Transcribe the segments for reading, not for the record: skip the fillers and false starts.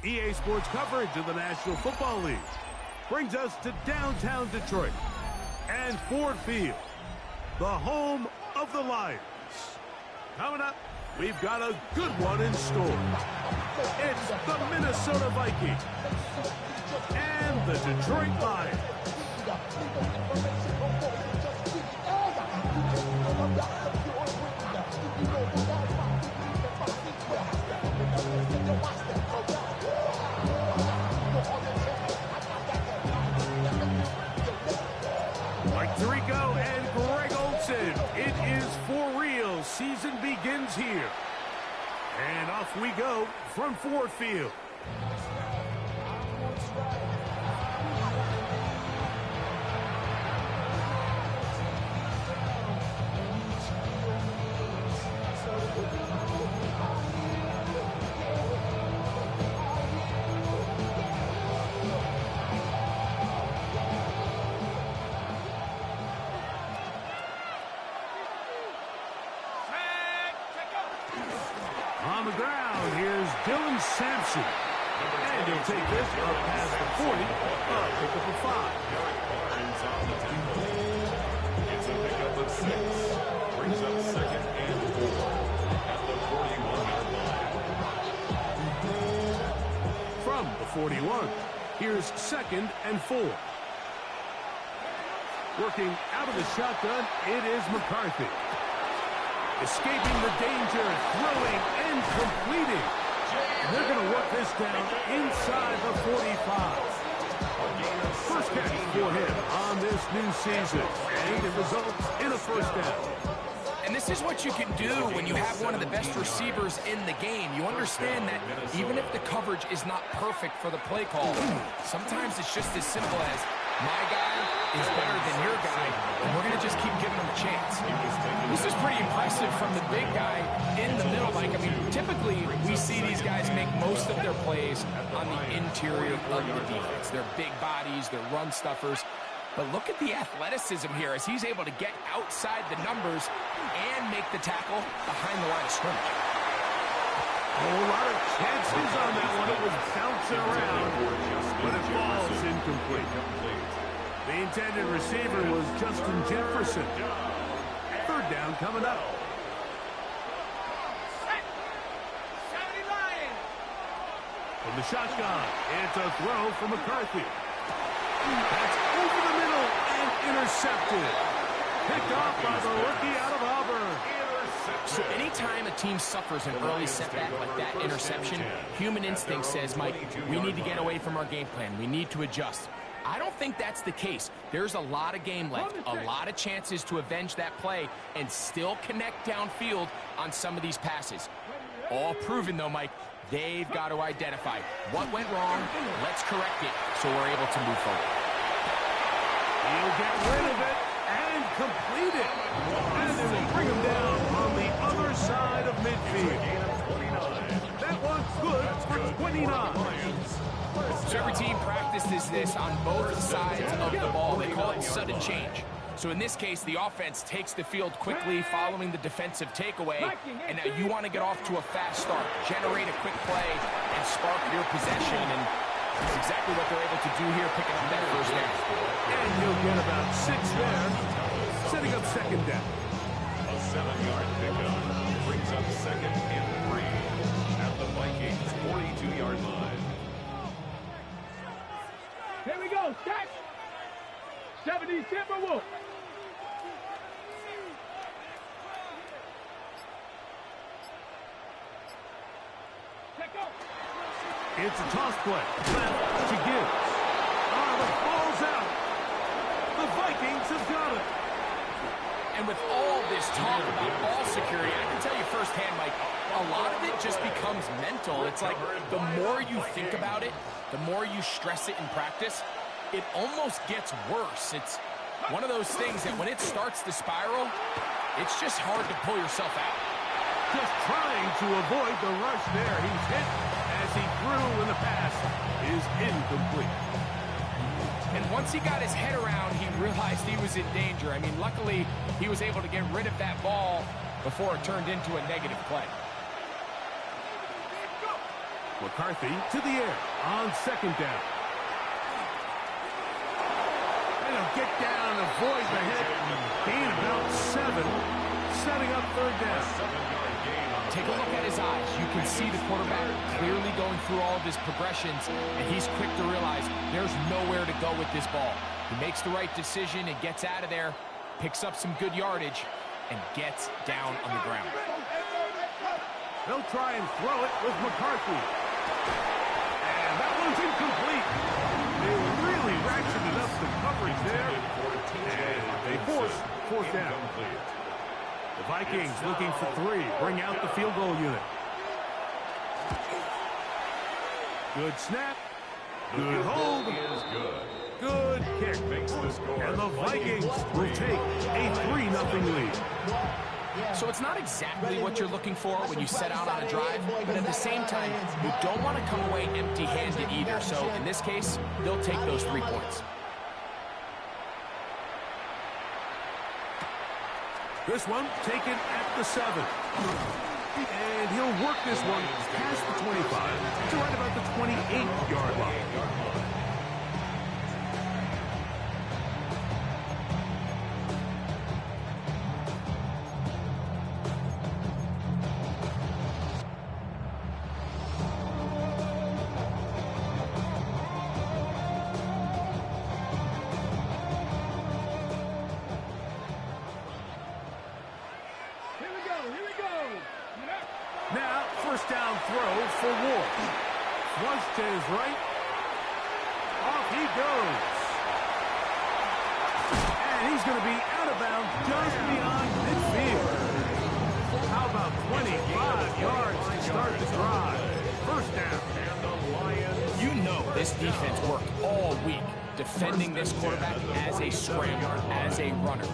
EA Sports coverage of the National Football League brings us to downtown Detroit and Ford Field, the home of the Lions. Coming up, we've got a good one in store. It's the Minnesota Vikings and the Detroit Lions. Mike Tirico and Greg Olsen. It is for real. Season begins here. And off we go from Ford Field. On the ground, here's Dylan Sampson. And he'll take this up past the 40, pick up a 5. It's a pickup of 6. Brings up 2nd and 4 at the 41-yard line. From the 41, here's 2nd and 4. Working out of the shotgun, it is McCarthy. Escaping the danger, throwing and completing. And they're going to work this down inside the 45. First catch for him on this new season. And it results in a first down. And this is what you can do when you have one of the best receivers in the game. You understand that even if the coverage is not perfect for the play call, sometimes it's just as simple as my guy is better than your guy, and we're going to just keep giving him a chance. This is pretty impressive from the big guy in the middle. Like, I mean, typically we see these guys make most of their plays on the interior of the defense. They're big bodies, they're run stuffers. But look at the athleticism here as he's able to get outside the numbers and make the tackle behind the line of scrimmage. A lot of chances on that one. It was bouncing around, but it falls incomplete. The intended receiver was Justin Jefferson. Third down coming up. From the shotgun, it's a throw from McCarthy. That's over the middle and intercepted. Picked off by the rookie out of Auburn. So anytime a team suffers an early setback like that interception, human instinct says, Mike, we need to get away from our game plan. We need to adjust. I don't think that's the case. There's a lot of game left, a lot of chances to avenge that play and still connect downfield on some of these passes. All proven, though, Mike, they've got to identify what went wrong, let's correct it so we're able to move forward. He'll get rid of it and complete it. And they will bring him down on the other side of midfield. That one's good for 29. So every team practices this on both sides of the ball. They call it sudden change. So in this case, the offense takes the field quickly following the defensive takeaway, and now you want to get off to a fast start, generate a quick play, and spark your possession, and that's exactly what they're able to do here, picking up that first down. And he'll get about 6 there, setting up second down. A 7-yard pickup brings up 2nd and 3 at the Vikings' 42-yard line. Here we go, set! 70 Timberwolves. It's a toss play. Left to Gibbs. The ball's out. The Vikings have got it. And with all this talk about ball security, I can tell you firsthand, Mike, a lot of it just becomes mental. It's like the more you think about it, the more you stress it in practice, it almost gets worse. It's one of those things that when it starts to spiral, it's just hard to pull yourself out. Just trying to avoid the rush there. He's hit as he threw, and the pass is incomplete. And once he got his head around, he realized he was in danger. I mean, luckily, he was able to get rid of that ball before it turned into a negative play. McCarthy to the air on second down. And he'll get down and avoid the hit. Gain about 7, setting up third down. Take a look at his eyes. You can see the quarterback clearly going through all of his progressions, and he's quick to realize there's nowhere to go with this ball. He makes the right decision and gets out of there, picks up some good yardage, and gets down on the ground. They'll try and throw it with McCarthy. And that one's incomplete. They really ratcheted up the coverage there. And they force fourth down. The Vikings looking for 3. Bring out the field goal unit. Good snap. Good hold. Good kick. And the Vikings will take a 3-0 lead. So it's not exactly what you're looking for when you set out on a drive, but at the same time, you don't want to come away empty-handed either. So in this case, they'll take those 3 points. This one taken at the 7. And he'll work this one past the 25 to right about the 28-yard line. Now, first down throw for Ward. Flush to his right. Off he goes. And he's going to be out of bounds just beyond midfield. How about 25 yards to start the drive? First down. And the Lions. You know this defense worked all week defending this quarterback as a scrambler, as a runner.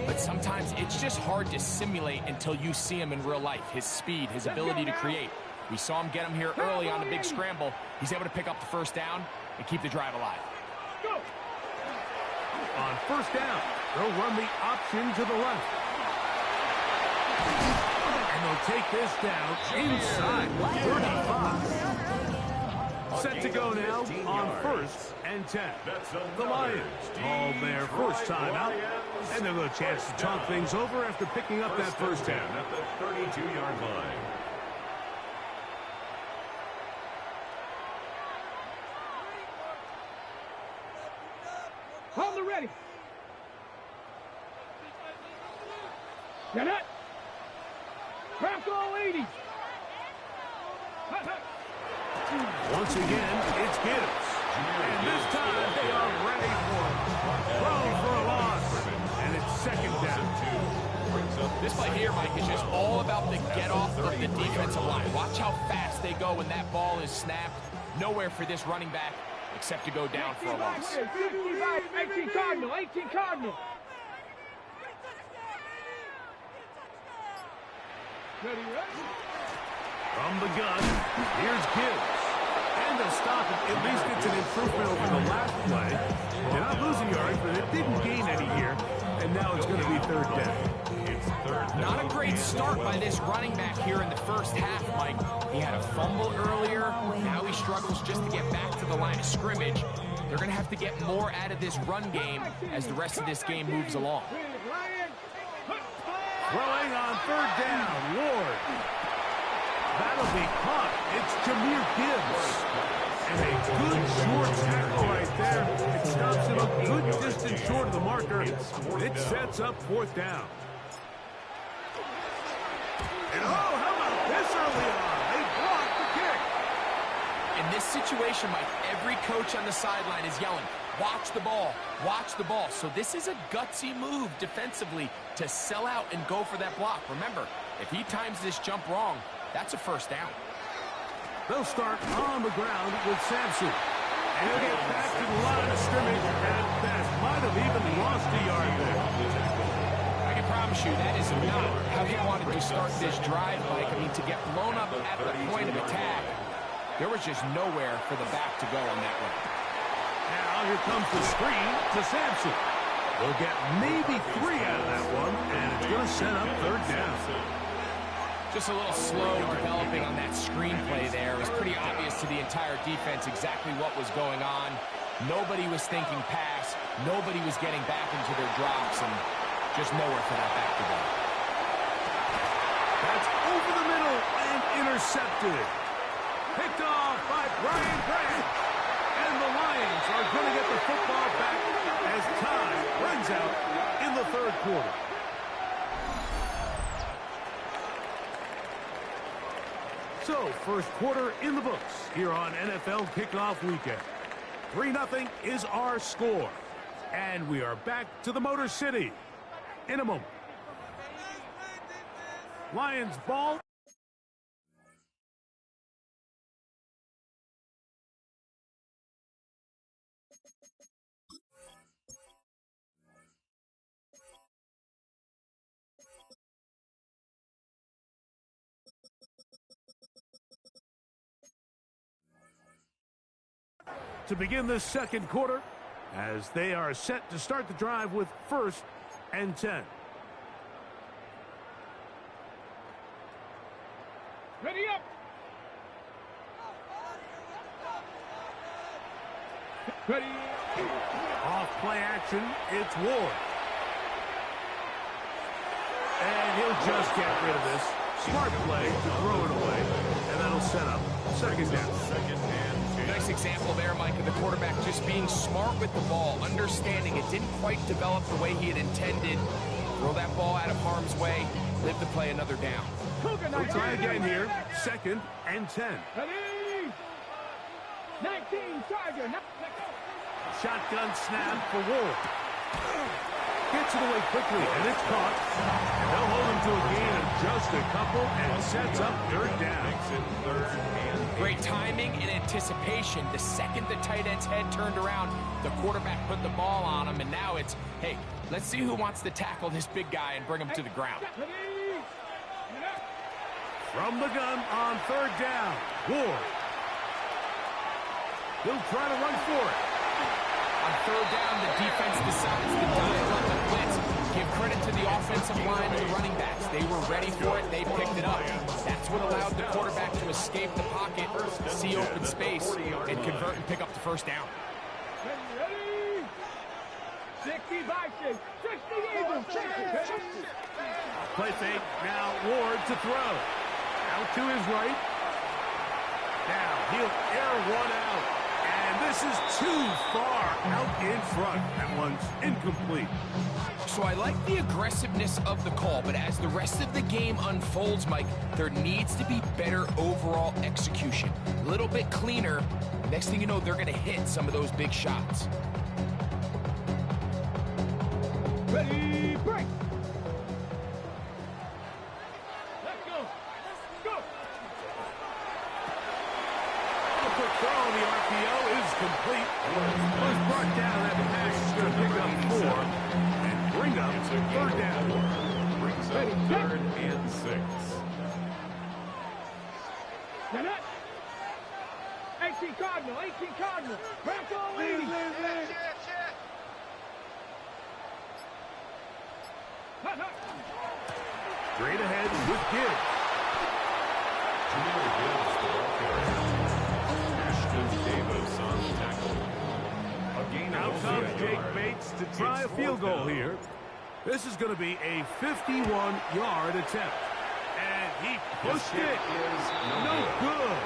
But sometimes it's just hard to simulate until you see him in real life. His speed, his ability to create. We saw him get him here early on a big scramble. He's able to pick up the first down and keep the drive alive. On first down, they'll run the option to the left. And they'll take this down inside 35. Set to go now on 1st and 10. The Lions called their first time out, and they'll get a chance to talk things over after picking up that first down at the 32-yard line. Hold the ready. Get it. Crack all 80. Once again, it's Gibbs. And this time, they are ready for it. Throw for a loss. And it's second down. This play here, Mike, is just all about the get-off of the defensive line. Watch how fast they go when that ball is snapped. Nowhere for this running back except to go down for a loss. 18 Cardinal, 18 Cardinal. Ready, ready? From the gun, here's Gibbs. And they'll stop it. At least it's an improvement over the last play. They're not losing yards, but it didn't gain any here. And now it's going to be third down. Not a great start by this running back here in the first half, Mike. He had a fumble earlier. Now he struggles just to get back to the line of scrimmage. They're going to have to get more out of this run game as the rest of this game moves along. Throwing on third down, Ward. That'll be caught. It's Jahmyr Gibbs. And a good short tackle right there. It stops him a good distance short of the marker. It sets up fourth down. And oh, how about this early on? They blocked the kick. In this situation, Mike, every coach on the sideline is yelling, watch the ball, watch the ball. So this is a gutsy move defensively to sell out and go for that block. Remember, if he times this jump wrong, that's a first down. They'll start on the ground with Sampson. And he'll get back to the line of scrimmage at best. Might have even lost a yard there. I can promise you that is not how he wanted to start this drive, Mike. I mean, to get blown up at the point of attack, there was just nowhere for the back to go on that one. Now here comes the screen to Sampson. They'll get maybe 3 out of that one, and it's going to set up third down. Just a little slow developing on that screenplay there. It was pretty obvious to the entire defense exactly what was going on. Nobody was thinking pass. Nobody was getting back into their drops, and just nowhere for that back to go. That's over the middle and intercepted. Picked off by Brian Grant. And the Lions are going to get the football back as time runs out in the third quarter. So, first quarter in the books here on NFL Kickoff Weekend. 3-0 is our score. And we are back to the Motor City in a moment. Lions ball. To begin this second quarter, as they are set to start the drive with 1st and 10. Ready up. Ready. Off play action, it's Ward. And he'll just get rid of this. Smart play to throw it away. And that'll set up second down. Nice example there, Mike, of the quarterback just being smart with the ball, understanding it didn't quite develop the way he had intended. Throw that ball out of harm's way, live to play another down. We'll try again here. 2nd and 10. Ready. 19, Charger. Shotgun snap for Ward. Gets it away quickly, and it's caught. And they'll hold him to a gain of just a couple and sets up 3rd down. Great timing and anticipation. The second the tight end's head turned around, the quarterback put the ball on him, and now it's, hey, let's see who wants to tackle this big guy and bring him to the ground. From the gun on 3rd down, Ward. He'll try to run for it. On 3rd down, the defense decides to dive on the blitz. Give credit to the offensive line and the running backs. They were ready for it. They picked it up. That's what allowed the quarterback to escape the pocket, see open space, and convert and pick up the 1st down. Ready. 60 Vikings. 60 Eagles. 60. Play fake. Now Ward to throw. Out to his right. Now he'll air one out. And this is too far out in front. That one's incomplete. So I like the aggressiveness of the call, but as the rest of the game unfolds, Mike, there needs to be better overall execution. A little bit cleaner. Next thing you know, they're going to hit some of those big shots. Ready, break. Let's go. Go. The quick throw on the RPO is complete. Was brought down. That pass is going to pick up 4 and bring up 3rd down. Brings up 3rd and 6. Set up. 18 Cardinal. 18 Cardinal. Bronco leading. Straight ahead with Gibbs. Jameer Gibbs, the ball carrier. Ashton Davis on the tackle. A gain Now of comes 8 Jake yards. Bates to try a It's field 4th goal down. here. This is going to be a 51-yard attempt. And he pushed it. No good.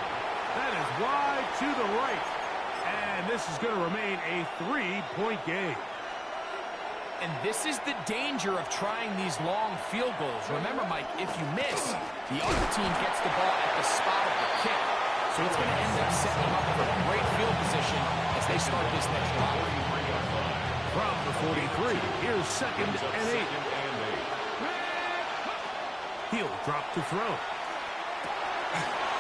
That is wide to the right. And this is going to remain a 3-point game. And this is the danger of trying these long field goals. Remember, Mike, if you miss, the other team gets the ball at the spot of the kick. So it's going to end up setting them up for great field position as they start this next drive. From the 43, here's 2nd and 8. He'll drop to throw.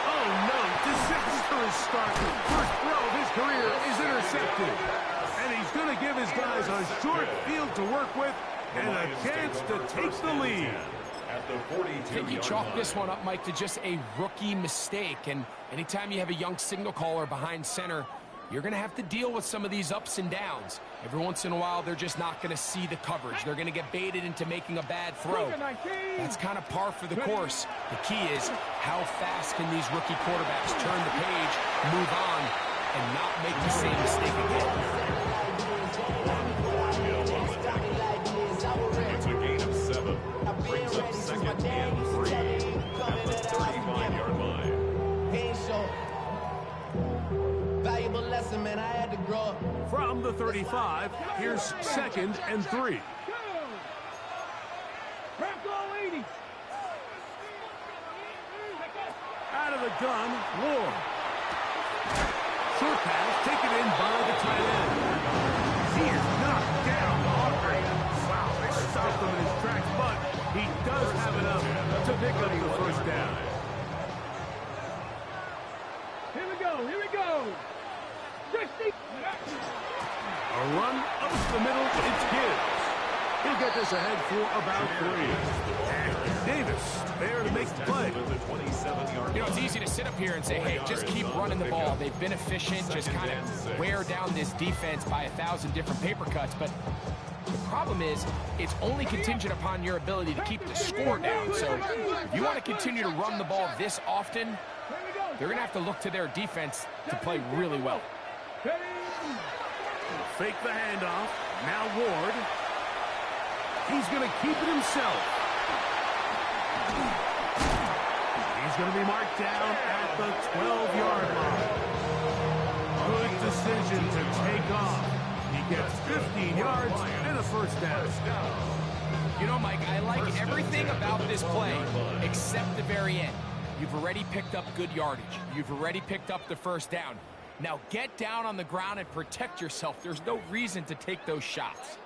Oh, no, disastrous start. First throw of his career is intercepted. And he's going to give his guys a short field to work with and a chance to take the lead. At the 42-yard I think you chalk this one up, Mike, to just a rookie mistake. And anytime you have a young signal caller behind center, you're going to have to deal with some of these ups and downs. Every once in a while, they're just not going to see the coverage. They're going to get baited into making a bad throw. That's kind of par for the course. The key is how fast can these rookie quarterbacks turn the page, move on, and not make the same mistake again. It's a gain of 7. Brings up second and 3 at the 35-yard line. Valuable lesson, man. I had to grow up. From the 35, here's second and 3. Out of the gun, Ward. Short pass taken in by the tight end. He is knocked down. Wow, they stopped him in his tracks, but he does have enough to pick up the first down. Here we go. Here we go. 60. A run up the middle, it's Gibbs. He'll get this ahead for about 3. And Davis there to make the play. You know, it's easy to sit up here and say, hey, just keep running the ball. They've been efficient, just kind of wear down this defense by 1,000 different paper cuts. But the problem is, it's only contingent upon your ability to keep the score down. So if you want to continue to run the ball this often, they're going to have to look to their defense to play really well. Fake the handoff. Now Ward. He's going to keep it himself. He's going to be marked down at the 12-yard line. Good decision to take off. He gets 15 yards and a first down. You know, Mike, I like everything about this play except the very end. You've already picked up good yardage. You've already picked up the first down. Now get down on the ground and protect yourself. There's no reason to take those shots.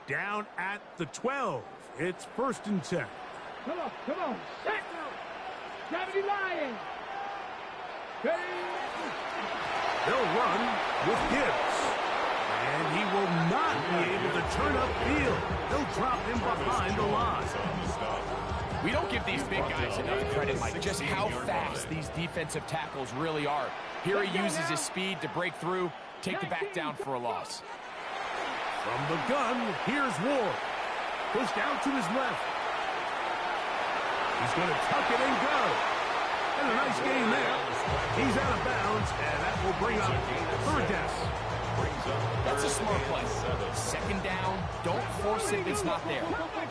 Down at the 12. It's first and 10. Come on. Set. Gravity Lion. They'll run with Gibbs. And he will not be able to turn upfield. They'll drop him behind the line. We don't give these big guys enough credit, Mike, just how fast these defensive tackles really are. Here he uses his speed to break through, take the back down for a loss. From the gun, here's Ward. Pushed out to his left. He's going to tuck it and go. And a nice gain there. He's out of bounds, and that will bring up third down. That's a smart play. Second down, don't force it if it's not there.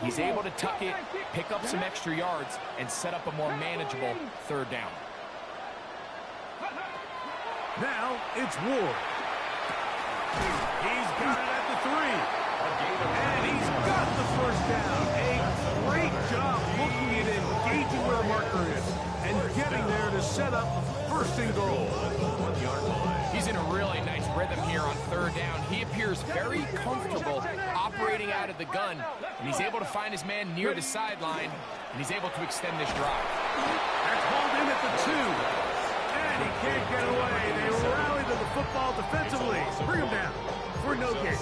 He's able to tuck it, pick up some extra yards, and set up a more manageable third down. Now it's Ward. He's got it at the 3. And he's got the first down. A great job looking at it, engaging where the marker is, and getting there to set up first and goal. He's in a really nice rhythm here on third down. He appears very comfortable operating out of the gun, and he's able to find his man near the sideline, and he's able to extend this drive. That's hauled in at the 2. And he can't get away. They rally to the football defensively. Bring him down for no gain.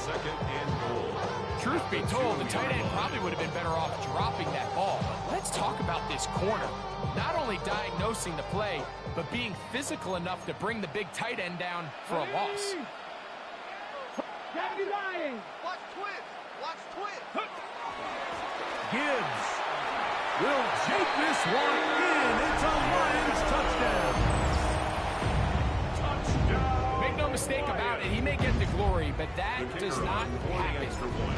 Truth be told, the tight end probably would have been better off dropping that ball. Let's talk about this corner. Not only diagnosing the play, but being physical enough to bring the big tight end down for a loss. Gravity Lion. Watch twist. Gibbs will take this one in. It's a Lions touchdown. Make no mistake about it, he may get the glory, but that does not happen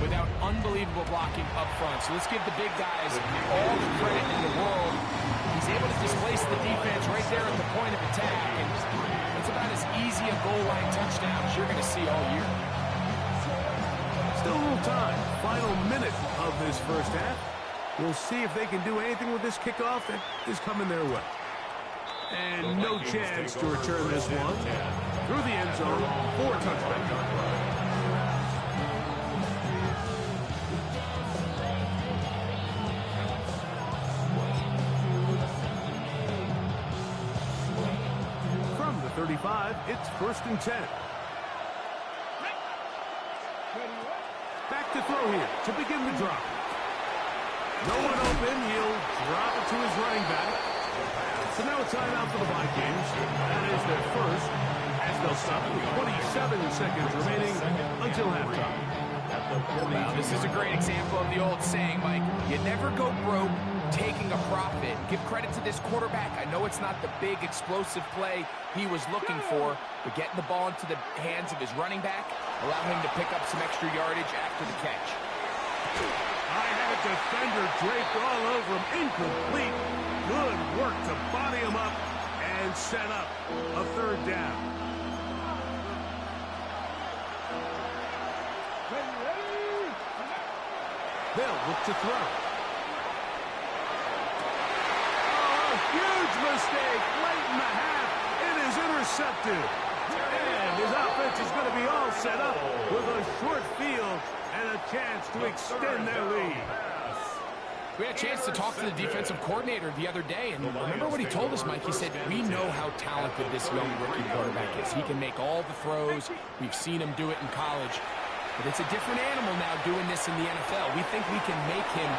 without unbelievable blocking up front. So let's give the big guys all the credit in the world. He's able to displace the defense right there at the point of attack, and it's about as easy a goal line touchdown as you're going to see all year. Still a little time. Final minute of this first half. We'll see if they can do anything with this kickoff that is coming their way. And no chance to return this one through the end zone for a touchdown. From the 35, it's first and 10. Back to throw here to begin the drop. No one open. He'll drop it to his running back. So now a timeout for the Vikings. That is their first, as they'll stop with 27 seconds remaining until halftime. Wow, this is a great example of the old saying, Mike. You never go broke taking a profit. Give credit to this quarterback. I know it's not the big explosive play he was looking for, but getting the ball into the hands of his running back, allow him to pick up some extra yardage after the catch. I had a defender draped all over him. Incomplete. Good work to body him up and set up a third down. They'll look to throw. Oh, a huge mistake late in the half. It is intercepted. And his offense is going to be all set up with a short field and a chance to extend their lead. We had a chance to talk to the defensive coordinator the other day, and remember what he told us, Mike? He said, we know how talented this young rookie quarterback is. He can make all the throws. We've seen him do it in college. But it's a different animal now doing this in the NFL. We think we can make him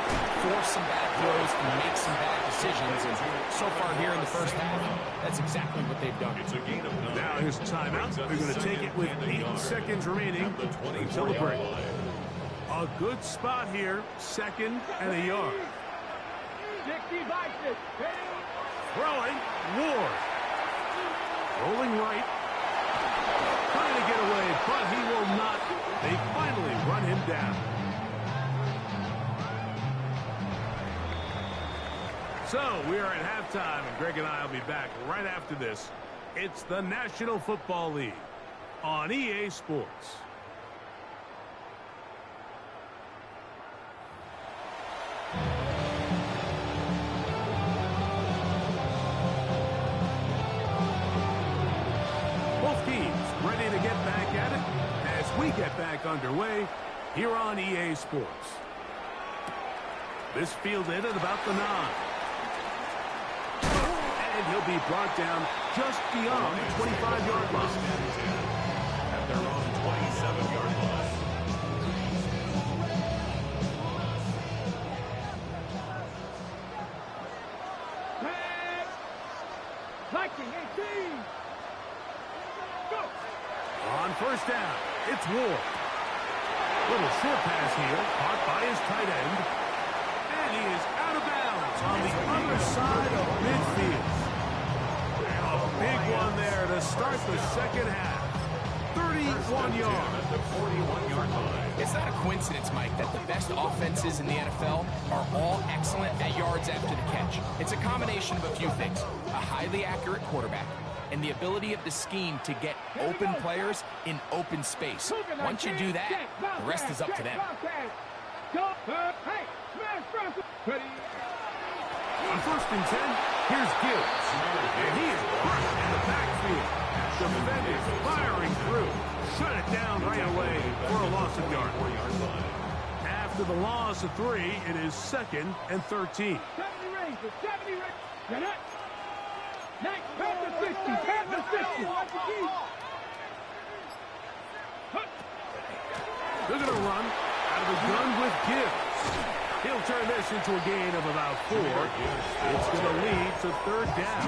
force some bad throws and make some bad decisions. And so far here in the first half, that's exactly what they've done. Now here's a timeout. They're going to take it with 8 seconds remaining until the break. A good spot here, second and a yard. Throwing, Ward. Rolling right. Trying to get away, but he will not. They finally run him down. So we are at halftime, and Greg and I will be back right after this. It's the National Football League on EA Sports. Both teams ready to get back at it as we get back underway here on EA Sports. This fielded at about the 9. And he'll be brought down just beyond the 25-yard line. At their own 27-yard line. Viking 18. Go. On first down, it's Ward. Little short pass here, caught by his tight end. And he is out of bounds on the other side of midfield. A big one there to start the second half. 31 yards. At the 41-yard line. It's not a coincidence, Mike, that the best offenses in the NFL are all excellent at yards after the catch. It's a combination of a few things. A highly accurate quarterback and the ability of the scheme to get open players in open space. Once you do that, the rest is up to them. On first and 10, here's Gibbs. And he is crushed in the backfield. Defenders firing through. Shut it down right away for a loss of yards. After the loss of 3, it is second and 13. 70 Rangers, 70 Rangers. Get it. Next, Panther 60, Panther 60. They're going to run out of the gun with Gibbs. He'll turn this into a gain of about 4. It's going to lead to third down.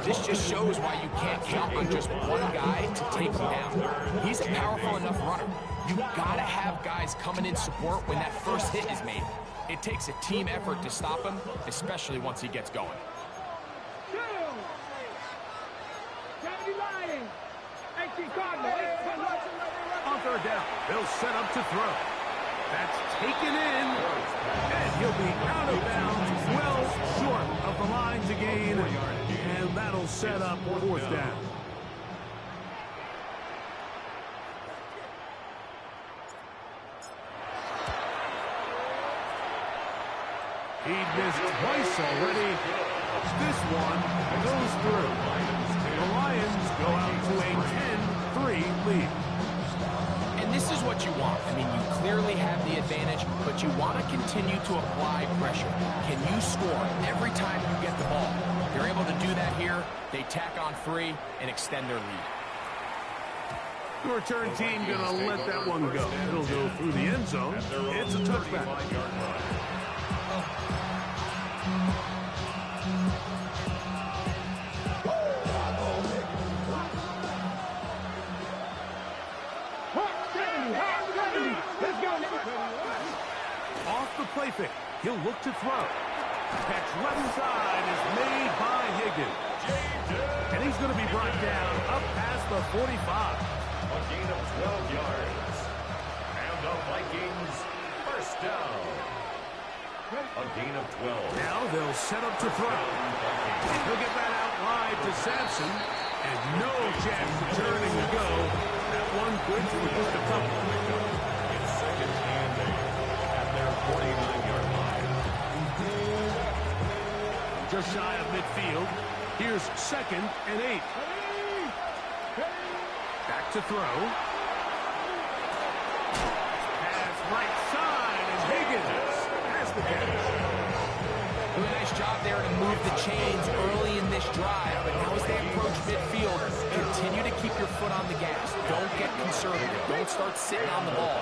This just shows why you can't count on just one guy to take him down. He's a powerful enough runner. You got to have guys coming in support when that first hit is made. It takes a team effort to stop him, especially once he gets going. 70 Lions, 18 Cardinals. On third down, they'll set up to throw. That's taken in, and he'll be out of bounds, well short of the line to gain, and that'll set up fourth down. He missed twice already. This one goes through. The Lions go out to a 10-3 lead. And this is what you want. I mean, you clearly have the advantage, but you want to continue to apply pressure. Can you score every time you get the ball? They're able to do that here. They tack on 3 and extend their lead. The return team going to let that one go. It'll go through the end zone. It's a touchback. He'll look to throw. Catch left side is made by Higgins. And he's going to be brought down up past the 45. A gain of 12 yards. And the Vikings first down. A gain of 12. Now they'll set up to throw. He'll get that out wide to Sampson. And no chance of turning to go. That one good for just a couple. It's second and 8 at their 49-yard line. Just shy of midfield. Here's second and 8. Back to throw. Pass right side, and Higgins has the catch. Doing a nice job there to move the chains early in this drive, but now as they approach midfield, continue to keep your foot on the gas. Don't get conservative. Don't start sitting on the ball.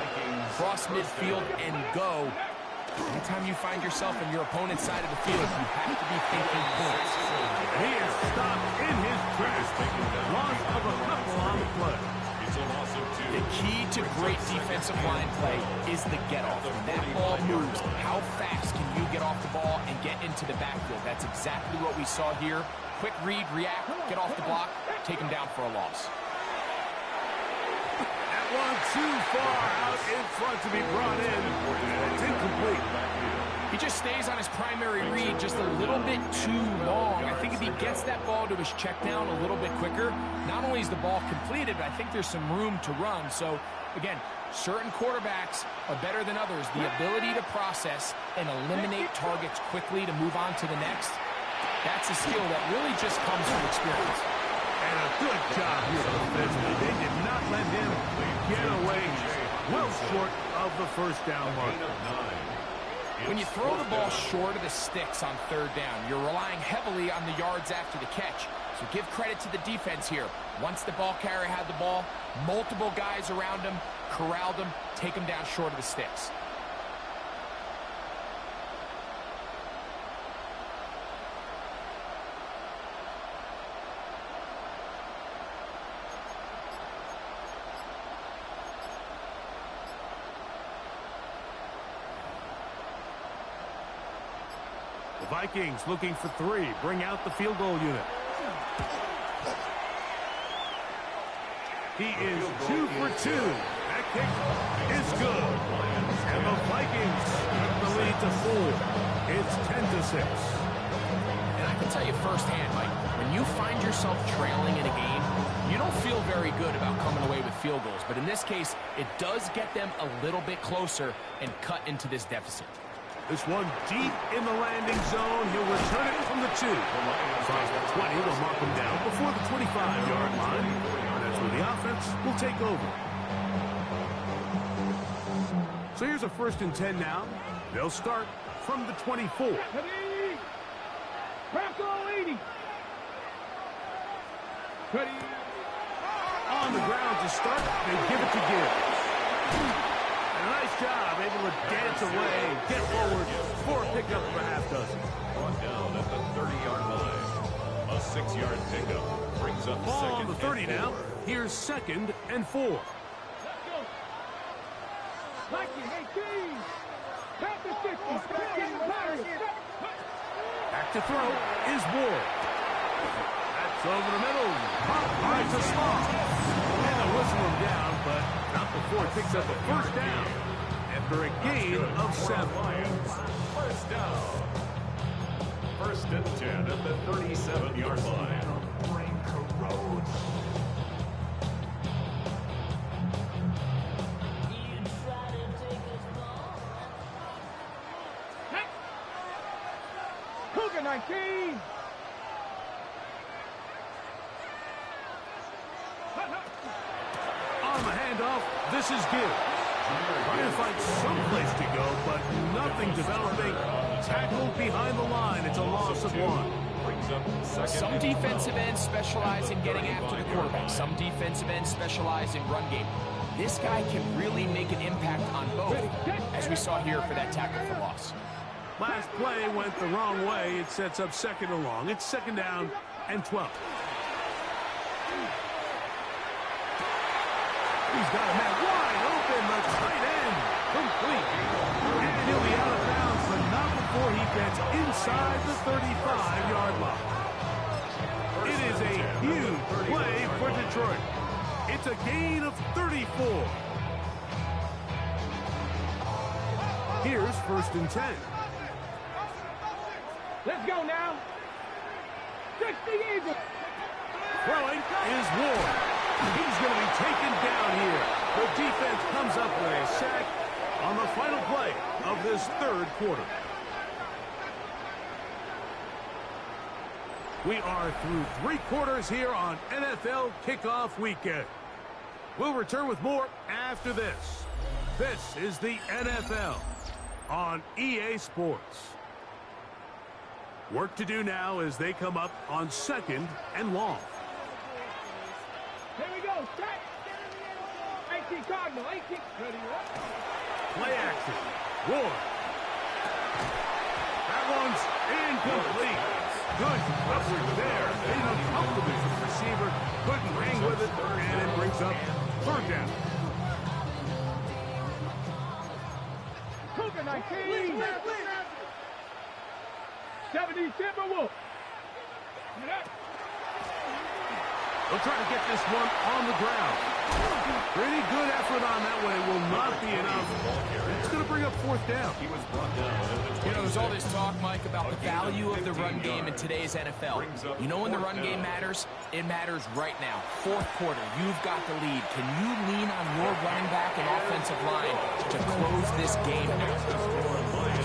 Cross midfield and go. Anytime you find yourself on your opponent's side of the field, you have to be thinking points. He is stopped in his tracks. Loss of a couple on the play. It's a loss of 2. The key to great defensive line play is the get-off. When that ball moves, how fast can you get off the ball and get into the backfield? That's exactly what we saw here. Quick read, react, get off the block, take him down for a loss. That one too far out in front to be brought in. And it's incomplete. He just stays on his primary read just a little bit too long. I think if he gets that ball to his check down a little bit quicker, not only is the ball completed, but I think there's some room to run. So, again, certain quarterbacks are better than others. The ability to process and eliminate targets quickly to move on to the next, that's a skill that really just comes from experience. And a good job here defensively. They did not let him get away well short of the first down mark. When you throw the ball short of the sticks on third down, you're relying heavily on the yards after the catch. So give credit to the defense here. Once the ball carrier had the ball, multiple guys around him, corralled him, take him down short of the sticks. Vikings looking for 3. Bring out the field goal unit. He is 2 for 2. That kick is good. And the Vikings took the lead to 4. It's 10-6. And I can tell you firsthand, Mike, when you find yourself trailing in a game, you don't feel very good about coming away with field goals. But in this case, it does get them a little bit closer and cut into this deficit. This one deep in the landing zone. He'll return it from the 2. Across the 20, they'll mark him down before the 25-yard line. That's where the offense will take over. So here's a 1st and 10 now. They'll start from the 24. Bronco 80. Ready. On the ground to start, they give it to Gibbs. And a nice job, able to dance away and get forward for a pickup of a half dozen. Brought down at the 30-yard line. A 6-yard pickup brings up Ball second on the 30 and now. 4. Here's 2nd and 4. Let's go. Mikey, 18. Back to 50. Back to throw is Ward. That's over the middle. High to Small. And they'll whistle him down, but not before it picks up a 1st down after a gain of 7. First down. 1st and 10 at the 37-yard line. Cougar 19. On the handoff, this is Gibbs. Trying to find some place to go, but nothing developing. Tackled behind the line. It's a loss of 1. Some defensive ends specialize in getting after the quarterback. Some defensive ends specialize in run game. This guy can really make an impact on both, as we saw here for that tackle for loss. Last play went the wrong way. It sets up 2nd and long. It's 2nd down and 12. He's got a man wide open. The tight end complete. And he'll be out of bounds, but not inside the 35-yard line. It is a huge play for Detroit. It's a gain of 34. Here's 1st and 10. Let's go now. 60 Eagles. Throwing is Ward. He's going to be taken down here. The defense comes up with a sack on the final play of this 3rd quarter. We are through 3 quarters here on NFL Kickoff Weekend. We'll return with more after this. This is the NFL on EA Sports. Work to do now as they come up on 2nd and long. Here we go. Set. 18 Cardinal. 18. Ready up. Play action. Ward. That one's incomplete. Good coverage there. Made him comfortable for the receiver. Couldn't hang with it, and it brings up 3rd down. Cougar 19. 70 Timberwolves. They'll try to get this one on the ground. Pretty good effort on that one. It will not be enough. It's going to bring up 4th down. You know, there's all this talk, Mike, about the value of the run game in today's NFL. You know when the run game matters? It matters right now. 4th quarter, you've got the lead. Can you lean on your running back and offensive line to close this game out?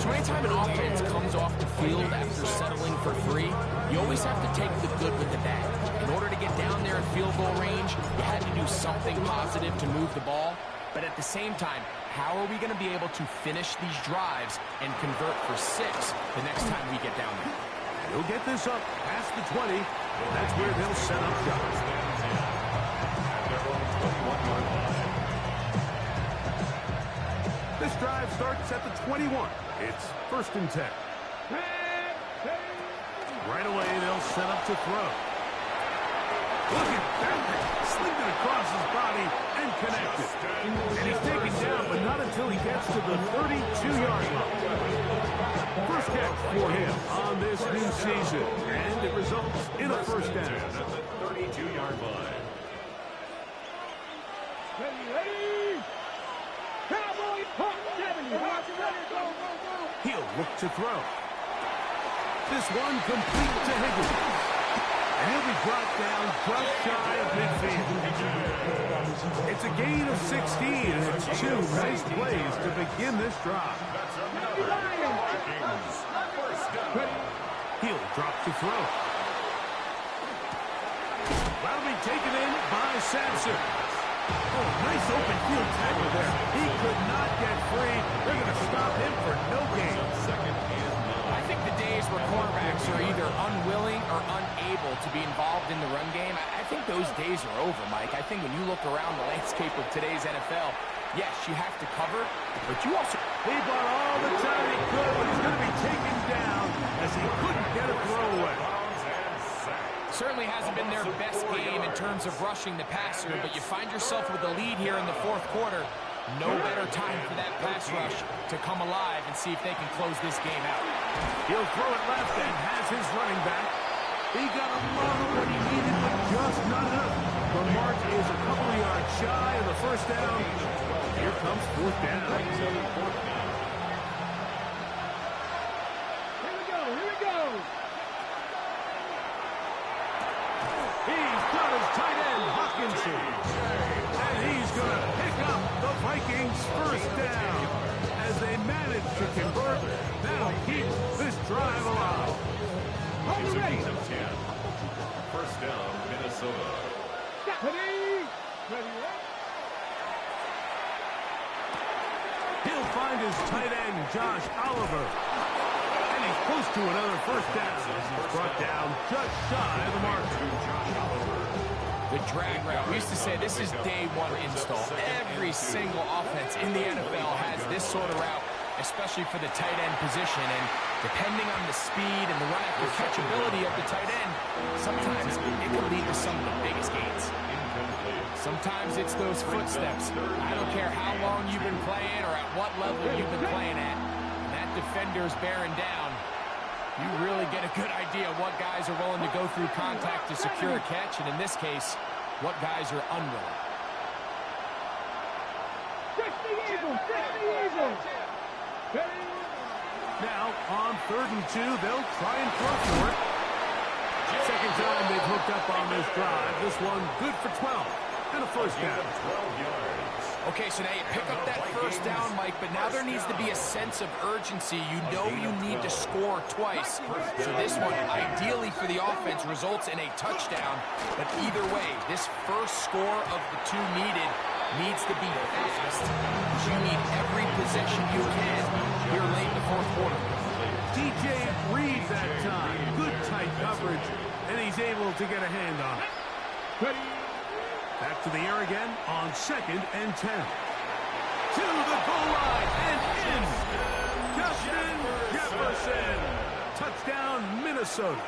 So anytime an offense comes off the field after settling for 3, you always have to take the good with the bad. In order to get down there in field goal range, you had to do something positive to move the ball. But at the same time, how are we going to be able to finish these drives and convert for 6 the next time we get down there? He'll get this up past the 20. That's where they'll set up shop. This drive starts at the 21. It's 1st and 10. Right away, they'll set up to throw. Look at that. Slipped it across his body and connected. And he's taken down, but not until he gets to the 32-yard line. First catch for him on this new season. And it results in a 1st down. At the 32-yard line. Ready. Cowboy Puck 70. He'll look to throw. This one complete to Higgins. And he'll be brought down just shy of midfield. It's a gain of 16, and it's 2 nice plays to begin this drive. He'll drop to throw. That'll be taken in by Sampson. Oh, nice open field tackle there. He could not get free. They're going to stop him for no gain. I think the days where quarterbacks are either unwilling or unable to be involved in the run game, I think those days are over, Mike. I think when you look around the landscape of today's NFL, yes, you have to cover, but you also... He bought all the time he could, but he's going to be taken down as he couldn't get a throw away. Certainly hasn't been their best game in terms of rushing the passer, but you find yourself with a lead here in the 4th quarter. No better time for that pass rush to come alive and see if they can close this game out. He'll throw it left and has his running back. He got a lot of what he needed, but just not enough. The mark is a couple of yards shy of the 1st down. Here comes 4th down. Here we go. He's got his tight end, Hawkinson. And he's going to pick up the Vikings' 1st down. As they manage to convert, that'll keep this drive alive. It's a gain of 10. 1st down, Minnesota. He'll find his tight end, Josh Oliver. And he's close to another 1st down as he's brought down just shy of the mark. The drag route. We used to say this is day 1 install. Every single offense in the NFL has this sort of route, especially for the tight end position. And depending on the speed and the run-after catchability of the tight end, sometimes it can lead to some of the biggest gains. Sometimes it's those footsteps. I don't care how long you've been playing or at what level you've been playing at. That defender's bearing down. You really get a good idea of what guys are willing to go through contact to secure a catch, and in this case, what guys are unwilling. Now, on 3rd and 2, they'll try and throw for it. Second time they've hooked up on this drive. This one good for 12 and a first down. 12 yards. Okay, so now you pick up that first down, Mike, but now there needs to be a sense of urgency. You know you need to score twice. So this one, ideally for the offense, results in a touchdown. But either way, this first score of the two needed needs to be fast. You need every possession you can here late in the fourth quarter. DJ Reed that time. Good tight coverage, and he's able to get a hand on it. Back to the air again on 2nd and 10. To the goal line and in. Justin Jefferson. Touchdown, Minnesota.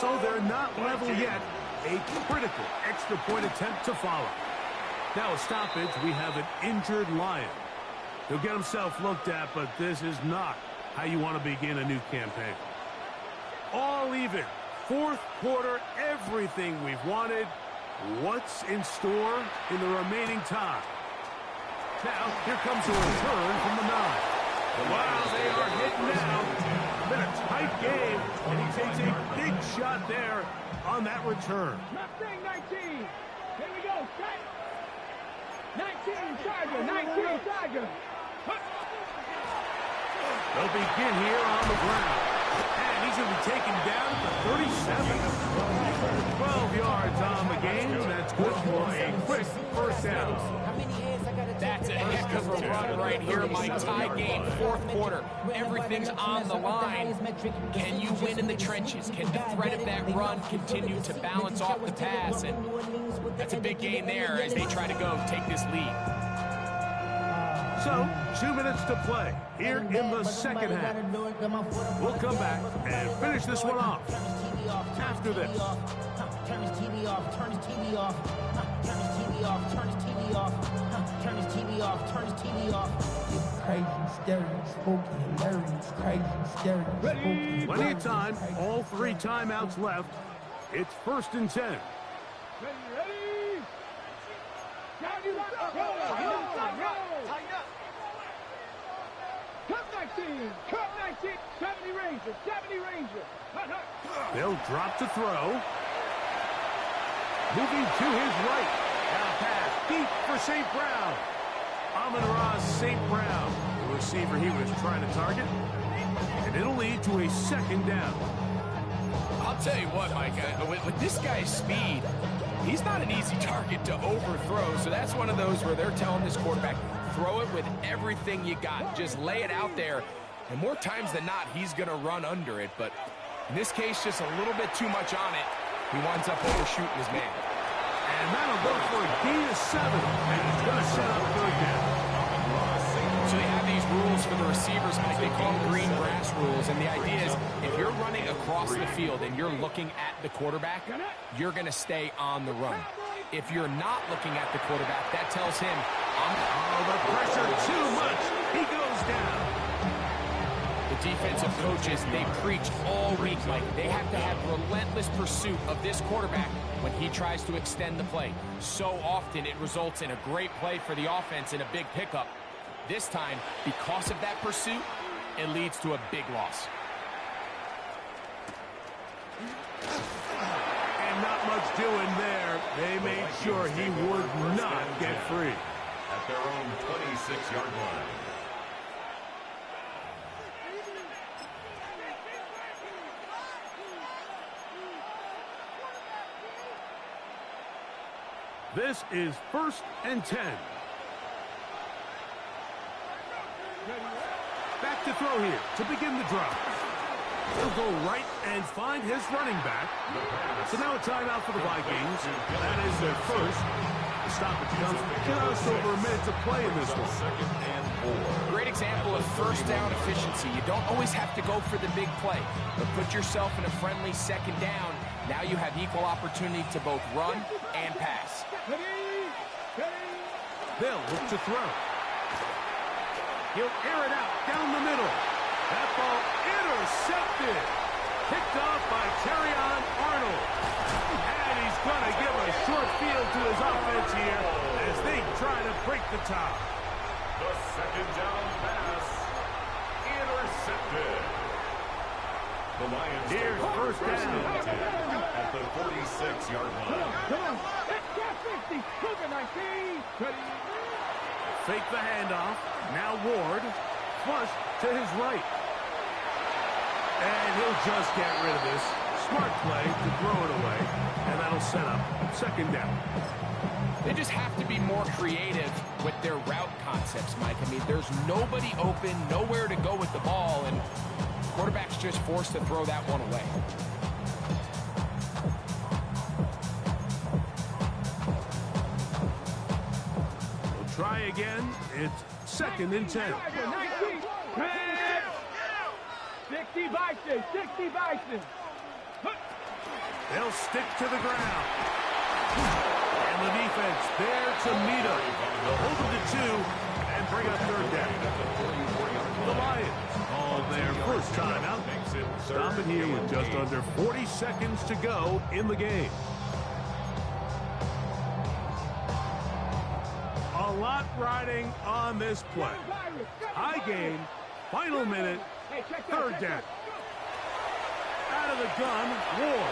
So they're not level yet. A critical extra point attempt to follow. Now a stoppage. We have an injured Lion. He'll get himself looked at, but this is not how you want to begin a new campaign. All even. Fourth quarter, everything we've wanted. What's in store in the remaining time? Now, here comes a return from the 9. Wow, they are hitting now. Been a tight game, and he takes a big shot there on that return. Mustang 19. Here we go. Set. 19 Tiger. 19 Tiger. They'll begin here on the ground. And he's going to be taken down at the 37. 12 yards on the game. That's good for a quick first down. That's a heck of a run right here, Mike. Tie game, fourth quarter. Everything's on the line. Can you win in the trenches? Can the threat of that run continue to balance off the pass? And that's a big gain there as they try to go take this lead. So, 2 minutes to play here in the second half. We'll come back and finish this one off after this. Turn his TV off, turn his TV off. Turn his TV off, turn his TV off. Turn his TV off, turn his TV off. It's crazy, scary, spooky, hilarious. Crazy, scary, spooky. Plenty of time, all 3 timeouts left. It's 1st and 10. Ready? Now you got to roll. Cut 19. Cut 19. 70 Ranger. 70 Ranger. They'll drop to throw. Moving to his right. Now pass deep for St. Brown. Amon-Ra St. Brown, the receiver he was trying to target. And it'll lead to a second down. I'll tell you what, Mike, with this guy's speed, he's not an easy target to overthrow. So that's one of those where they're telling this quarterback, throw it with everything you got. Just lay it out there. And more times than not, he's going to run under it. But in this case, just a little bit too much on it. He winds up overshooting his man. And that'll go for a gain of 7. And he's going to set up 3rd down. So they have these rules for the receivers, Mike. They call them green grass rules. And the idea is if you're running across the field and you're looking at the quarterback, you're going to stay on the run. If you're not looking at the quarterback, that tells him, the pressure too much. He goes down. The defensive coaches, they preach all week, Mike. They have to have relentless pursuit of this quarterback when he tries to extend the play. So often it results in a great play for the offense and a big pickup. This time, because of that pursuit, it leads to a big loss. And not much doing there. They made sure he would not get free. At their own 26-yard line. This is 1st and 10. Back to throw here to begin the drive. He'll go right and find his running back. So now a timeout for the Vikings. That is their first. The stoppage comes just over a minute to play in this one. 2nd and 4. Great example of first down efficiency. You don't always have to go for the big play, but put yourself in a friendly second down. Now you have equal opportunity to both run and pass. They'll look to throw. He'll air it out down the middle. That ball intercepted. Picked off by Terrion Arnold. And he's going to give a short field to his offense here as they try to break the tie. The second down pass intercepted. The Lions Here's first down at the 46-yard line. Come on. Let's get 50. Look at 19. Fake the handoff. Now Ward. Flush to his right. And he'll just get rid of this. Smart play to throw it away. And that'll set up second down. They just have to be more creative with their route concepts, Mike. I mean, there's nobody open, nowhere to go with the ball, and quarterback's just forced to throw that one away. We'll try again. It's second and 10. 19. 60 Bison. 60 Bison. They'll stick to the ground. And the defense there to meet him. They'll hold it to 2 and bring up third down. The Lions call their first timeout. Stop it here with just under 40 seconds to go in the game. A lot riding on this play. High gain, final minute, third down. Out of the gun, Ward.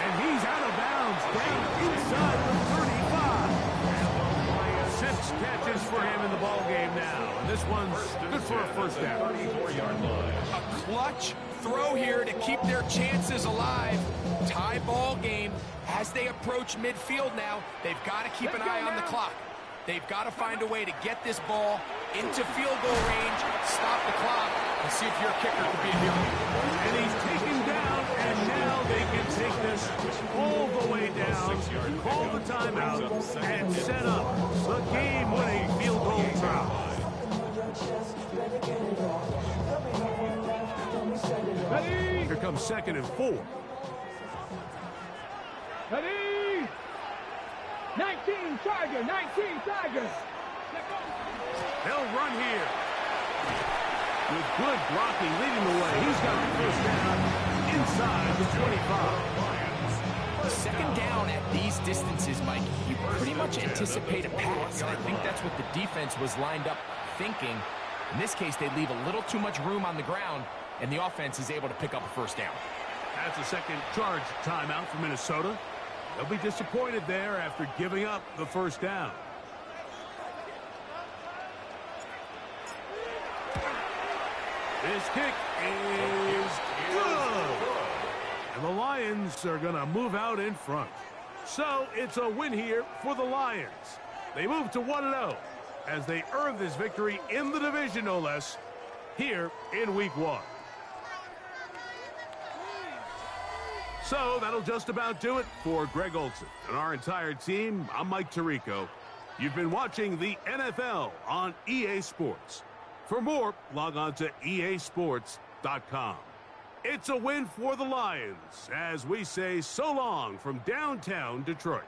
And he's out of bounds, down inside the 35. 6 catches for him in the ball game now. And this one's good for a first down. A clutch throw here to keep their chances alive. Tie ball game. As they approach midfield now, they've got to keep an eye on the clock. They've got to find a way to get this ball into field goal range, stop the clock, and see if your kicker could be a hero. And he's taken down, and now they can take this all the way down, call the timeout, and set up the game-winning field goal try. Here comes second and 4. Ready? 19 Charger. 19 Charger. They'll run here. With good blocking leading the way. He's got the first down inside the 25. Second down at these distances, Mike, you pretty much anticipate a pass. And I think that's what the defense was lined up thinking. In this case, they leave a little too much room on the ground, and the offense is able to pick up a first down. That's a second charge timeout for Minnesota. They'll be disappointed there after giving up the first down. This kick is good. And the Lions are going to move out in front. So it's a win here for the Lions. They move to 1-0 as they earn this victory in the division, no less, here in Week 1. So that'll just about do it for Greg Olsen and our entire team. I'm Mike Tirico. You've been watching the NFL on EA Sports. For more, log on to easports.com. It's a win for the Lions as we say so long from downtown Detroit.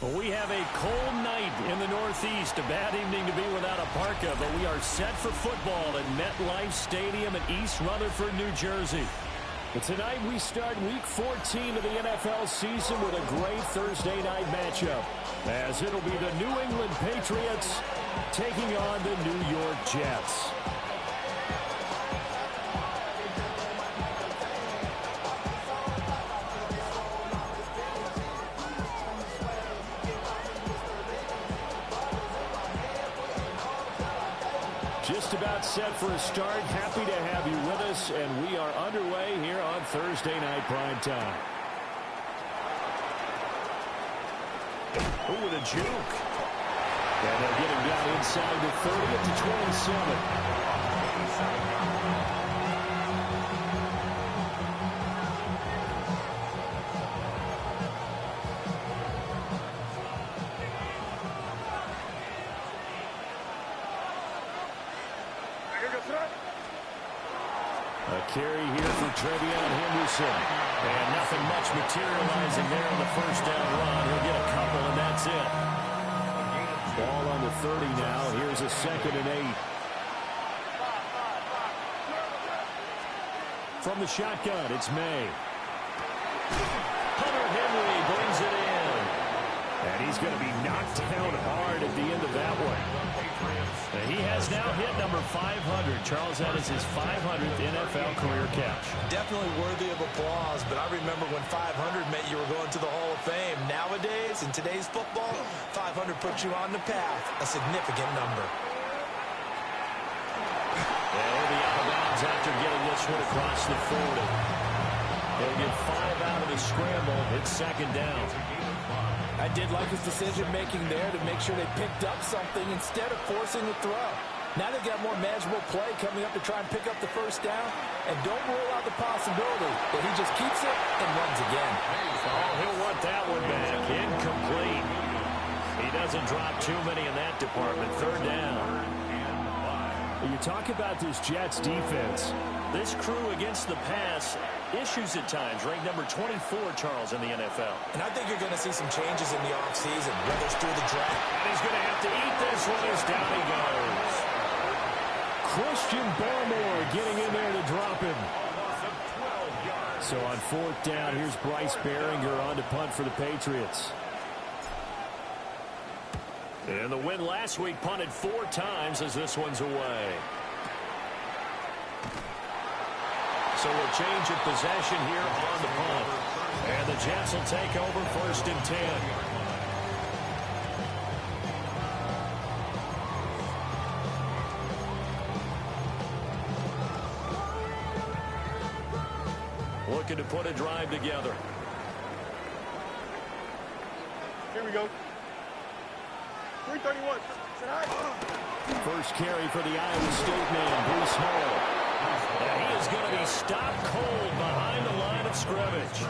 Well, we have a cold night in the Northeast. A bad evening to be without a parka, but we are set for football at MetLife Stadium in East Rutherford, New Jersey. But tonight we start Week 14 of the NFL season with a great Thursday night matchup, as it'll be the New England Patriots taking on the New York Jets. Just about set for a start. Happy to have you with us, and we are underway here on Thursday Night Primetime. Oh, with a juke. And they'll get him down inside the 30 at the 27. A carry here for Trevion Henderson. And nothing much materializing there on the first down run. He'll get a couple, and that's it. Ball on the 30 now. Here's a 2nd and 8. From the shotgun, it's May. Hunter Henry brings it in. And he's going to be knocked down hard at the end of that one. And he has now hit number 500. Charles, that is his 500th NFL career catch. Definitely worthy of applause, but I remember when 500 meant you were going to the Hall of Fame. Nowadays, in today's football, 500 puts you on the path, a significant number. And he'll be out of bounds after getting this one across the 40. They'll get 5 out of the scramble. It's 2nd down. I did like his decision-making there to make sure they picked up something instead of forcing the throw. Now they've got more manageable play coming up to try and pick up the first down. And don't rule out the possibility that he just keeps it and runs again. Oh, he'll want that one back. Incomplete. He doesn't drop too many in that department. 3rd down. You talk about this Jets defense. This crew against the pass, issues at times, ranked number 24, Charles, in the NFL. And I think you're going to see some changes in the offseason, whether it's through the draft. And he's going to have to eat this one as down he goes. Christian Barmore getting in there to drop him. So on 4th down, here's Bryce Baringer on to punt for the Patriots. And the win last week punted 4 times as this one's away. So a change of possession here on the punt. And the Jets will take over 1st and 10. Looking to put a drive together. Here we go. 331. First carry for the Iowa State man, Bruce Hall. And he is going to be stopped cold behind the line of scrimmage.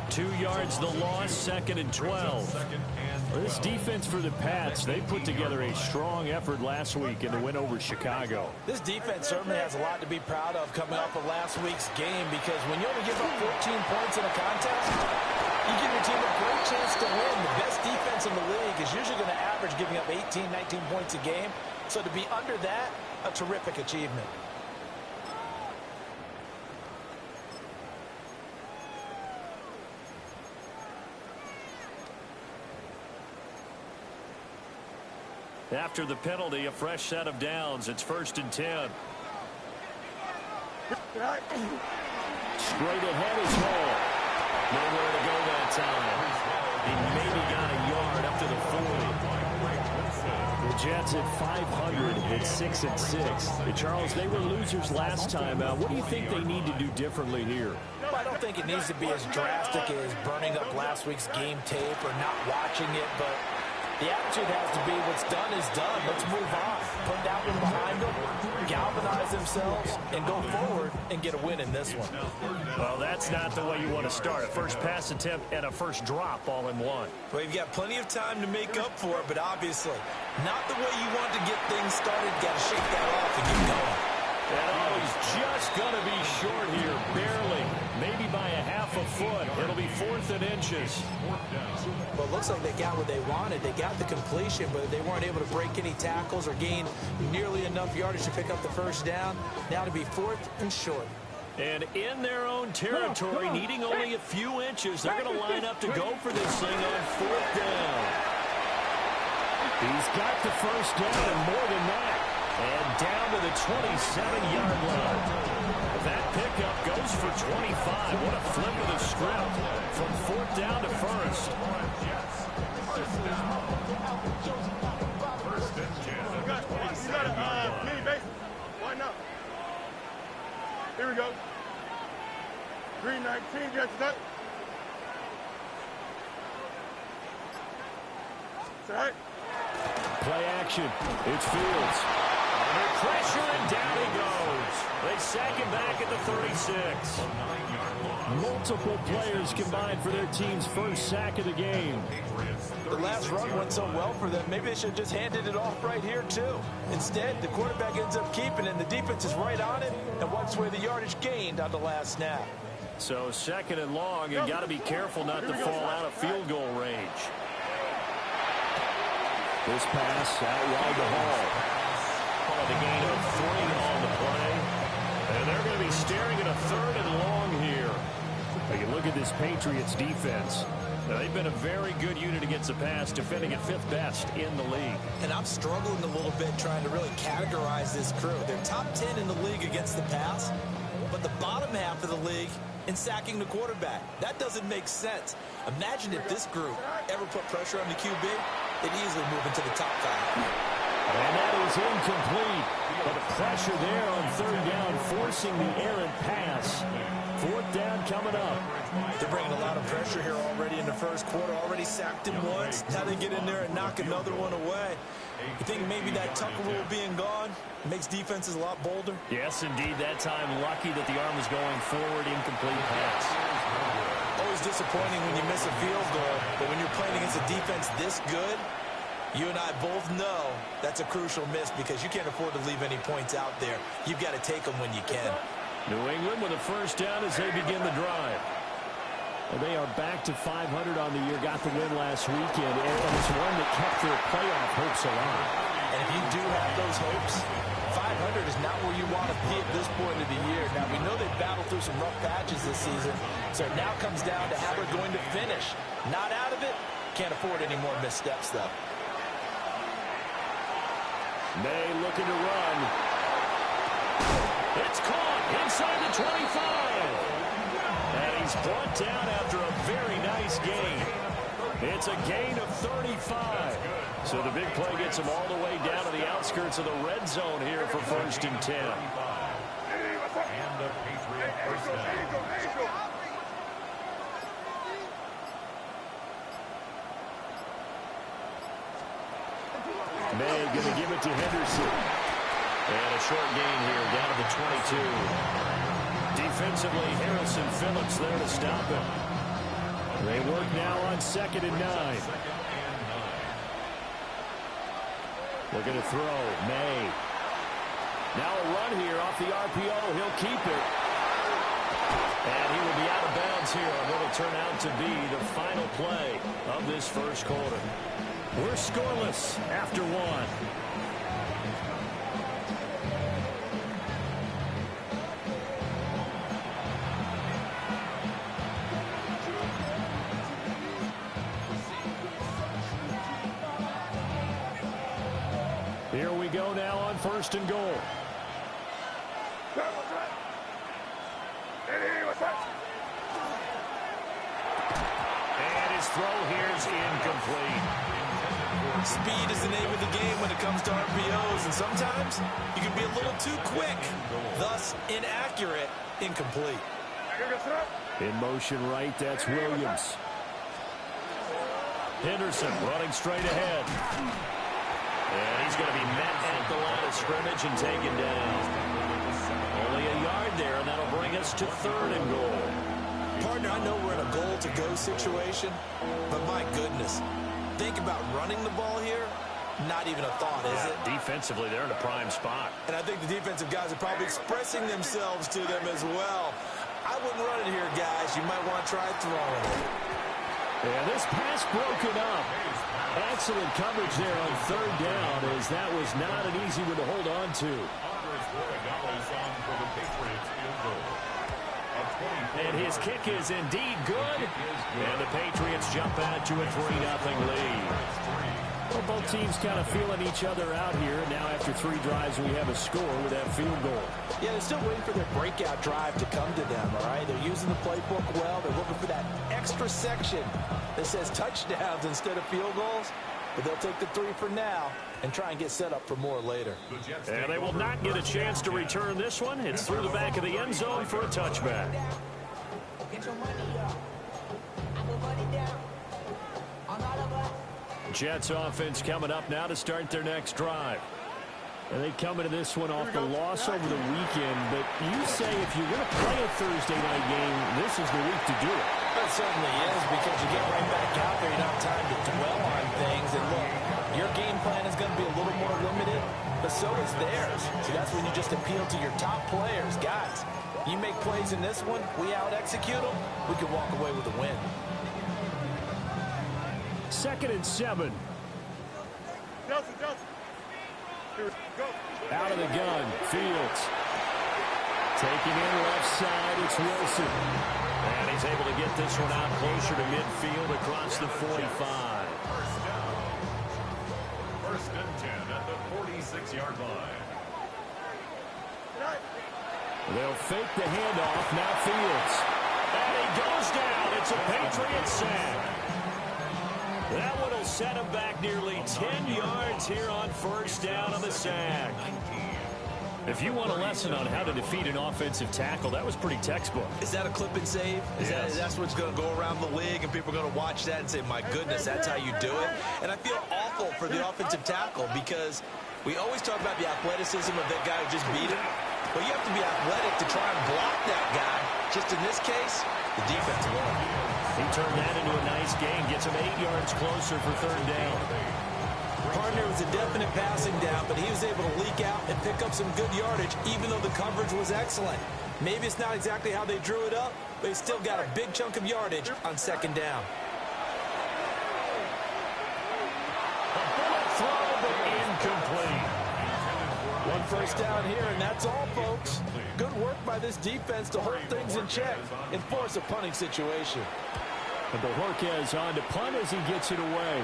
2 yards the loss, 2nd and 12. This defense for the Pats, they put together a strong effort last week in the win over Chicago. This defense certainly has a lot to be proud of coming off of last week's game, because when you only give up 14 points in a contest, you give your team a great chance to win. The best defense in the league is usually going to average giving up 18, 19 points a game. So to be under that, a terrific achievement. After the penalty, a fresh set of downs. It's 1st and 10. Straight ahead is Hall. Nowhere to go that time. He maybe got a yard up to the 40. The Jets at 500 at 6 and 6. Hey, Charles, they were losers last time. What do you think they need to do differently here? Well, I don't think it needs to be as drastic as burning up last week's game tape or not watching it, but the attitude has to be what's done is done. Let's move on. Put that one behind them, galvanize themselves, and go forward and get a win in this one. Well, that's not the way you want to start. A first pass attempt and a first drop all in one. Well, you've got plenty of time to make up for it, but obviously not the way you want to get things started. Got to shake that off and get going. And oh, he's just going to be short here, barely. Maybe by a half a foot. It'll be 4th and inches. Well, it looks like they got what they wanted. They got the completion, but they weren't able to break any tackles or gain nearly enough yardage to pick up the first down. Now to be 4th and short. And in their own territory, needing only a few inches, they're going to line up to go for this thing on 4th down. He's got the first down and more than that. And down to the 27-yard line. That pickup goes for 25. What a flip of the script from 4th down to 1st. You got a mini base. Why not? Here we go. 319, get that. Set. Play action. It's Fields. Under pressure, and down he goes. They sack him back at the 36. Multiple players combined for their team's first sack of the game. The last run went so well for them, maybe they should have just handed it off right here, too. Instead, the quarterback ends up keeping it, and the defense is right on it and wipes away the yardage gained on the last snap. So 2nd and long, and got to be careful not to fall out of field goal range. This pass out wide to Hall. The gain of 3 on the play. And they're going to be staring at a 3rd and long here. You look at this Patriots defense. They've been a very good unit against the pass, defending at 5th best in the league. And I'm struggling a little bit trying to really categorize this crew. They're top 10 in the league against the pass, but the bottom half of the league in sacking the quarterback. That doesn't make sense. Imagine if this group ever put pressure on the QB, they'd easily move into the top 5. And that is incomplete. But the pressure there on 3rd down, forcing the errant pass. 4th down coming up. They're bringing a lot of pressure here already in the first quarter. Already sacked him once. Now they get in there and knock another one away. You think maybe that Tucker rule being gone makes defenses a lot bolder? Yes, indeed. That time lucky that the arm was going forward. Incomplete pass. Always disappointing when you miss a field goal. But when you're playing against a defense this good, you and I both know that's a crucial miss because you can't afford to leave any points out there. You've got to take them when you can. New England with a first down as they begin the drive. Well, they are back to 500 on the year, got the win last weekend, and it's one that kept their playoff hopes alive. And if you do have those hopes, 500 is not where you want to be at this point of the year. Now, we know they've battled through some rough patches this season, so it now comes down to how they're going to finish. Not out of it, can't afford any more missteps, though. May looking to run. It's caught inside the 25. And he's brought down after a very nice gain. It's a gain of 35. So the big play gets him all the way down to the outskirts of the red zone here for 1st and 10. And a Patriot first down. May going to give it to Henderson. And a short gain here down to the 22. Defensively, Harrison Phillips there to stop him. They work now on 2nd and 9. Looking to throw. May. Now a run here off the RPO. He'll keep it. And he will be out of bounds here on what will turn out to be the final play of this first quarter. We're scoreless after 1. Here we go now on 1st and goal. And his throw here is incomplete. Speed is the name of the game when it comes to RPOs, and sometimes you can be a little too quick, thus inaccurate, incomplete. In motion right, that's Williams. Henderson running straight ahead. And he's going to be met at the line of scrimmage and taken down. Only a yard there, and that'll bring us to 3rd and goal. Partner, I know we're in a goal-to-go situation, but my goodness, think about running the ball here, not even a thought, is it? Defensively, they're in a prime spot. And I think the defensive guys are probably expressing themselves to them as well. I wouldn't run it here, guys. You might want to try throwing it. And this pass broken up. Excellent coverage there on third down, as that was not an easy one to hold on to. And his kick is indeed good. And the Patriots jump out to a 3-0 lead. Well, both teams kind of feeling each other out here. Now after 3 drives, we have a score with that field goal. Yeah, they're still waiting for their breakout drive to come to them, all right? They're using the playbook well. They're looking for that extra section that says touchdowns instead of field goals. But they'll take the 3 for now and try and get set up for more later. And they will not get a chance to return this one. It's through the back of the end zone for a touchback. Get your money up. I put money down on all of us. Jets offense coming up now to start their next drive. And they come into this one off the loss over the weekend. But you say if you're going to play a Thursday night game, this is the week to do it. It certainly is, because you get right back out there. You don't have time to dwell on things. And look, your game plan is going to be a little more limited, but so is theirs. So that's when you just appeal to your top players. Guys, you make plays in this one, we out-execute them, we can walk away with a win. 2nd and 7. Johnson. Here, go. Out of the gun, Fields. Taking in left side, it's Wilson. And he's able to get this one out closer to midfield across the 45. First and 10 at the 46-yard line. They'll fake the handoff, now Fields. And he goes down. It's a Patriot sack. That one will set him back nearly 10 yards here on first down on the sack. If you want a lesson on how to defeat an offensive tackle, that was pretty textbook. Is that a clip and save? That's what's going to go around the league, and people are going to watch that and say, my goodness, that's how you do it? And I feel awful for the offensive tackle, because we always talk about the athleticism of that guy who just beat him. But you have to be athletic to try and block that guy. Just in this case, the defense won. He turned that into a nice gain, gets him 8 yards closer for third down. Partner was a definite passing down, but he was able to leak out and pick up some good yardage, even though the coverage was excellent. Maybe it's not exactly how they drew it up, but he still got a big chunk of yardage on second down. A bullet throw, but incomplete. 1 first down here, and that's all, folks. Good work by this defense to hold things in check and force a punting situation. And Bojorquez on to punt as he gets it away.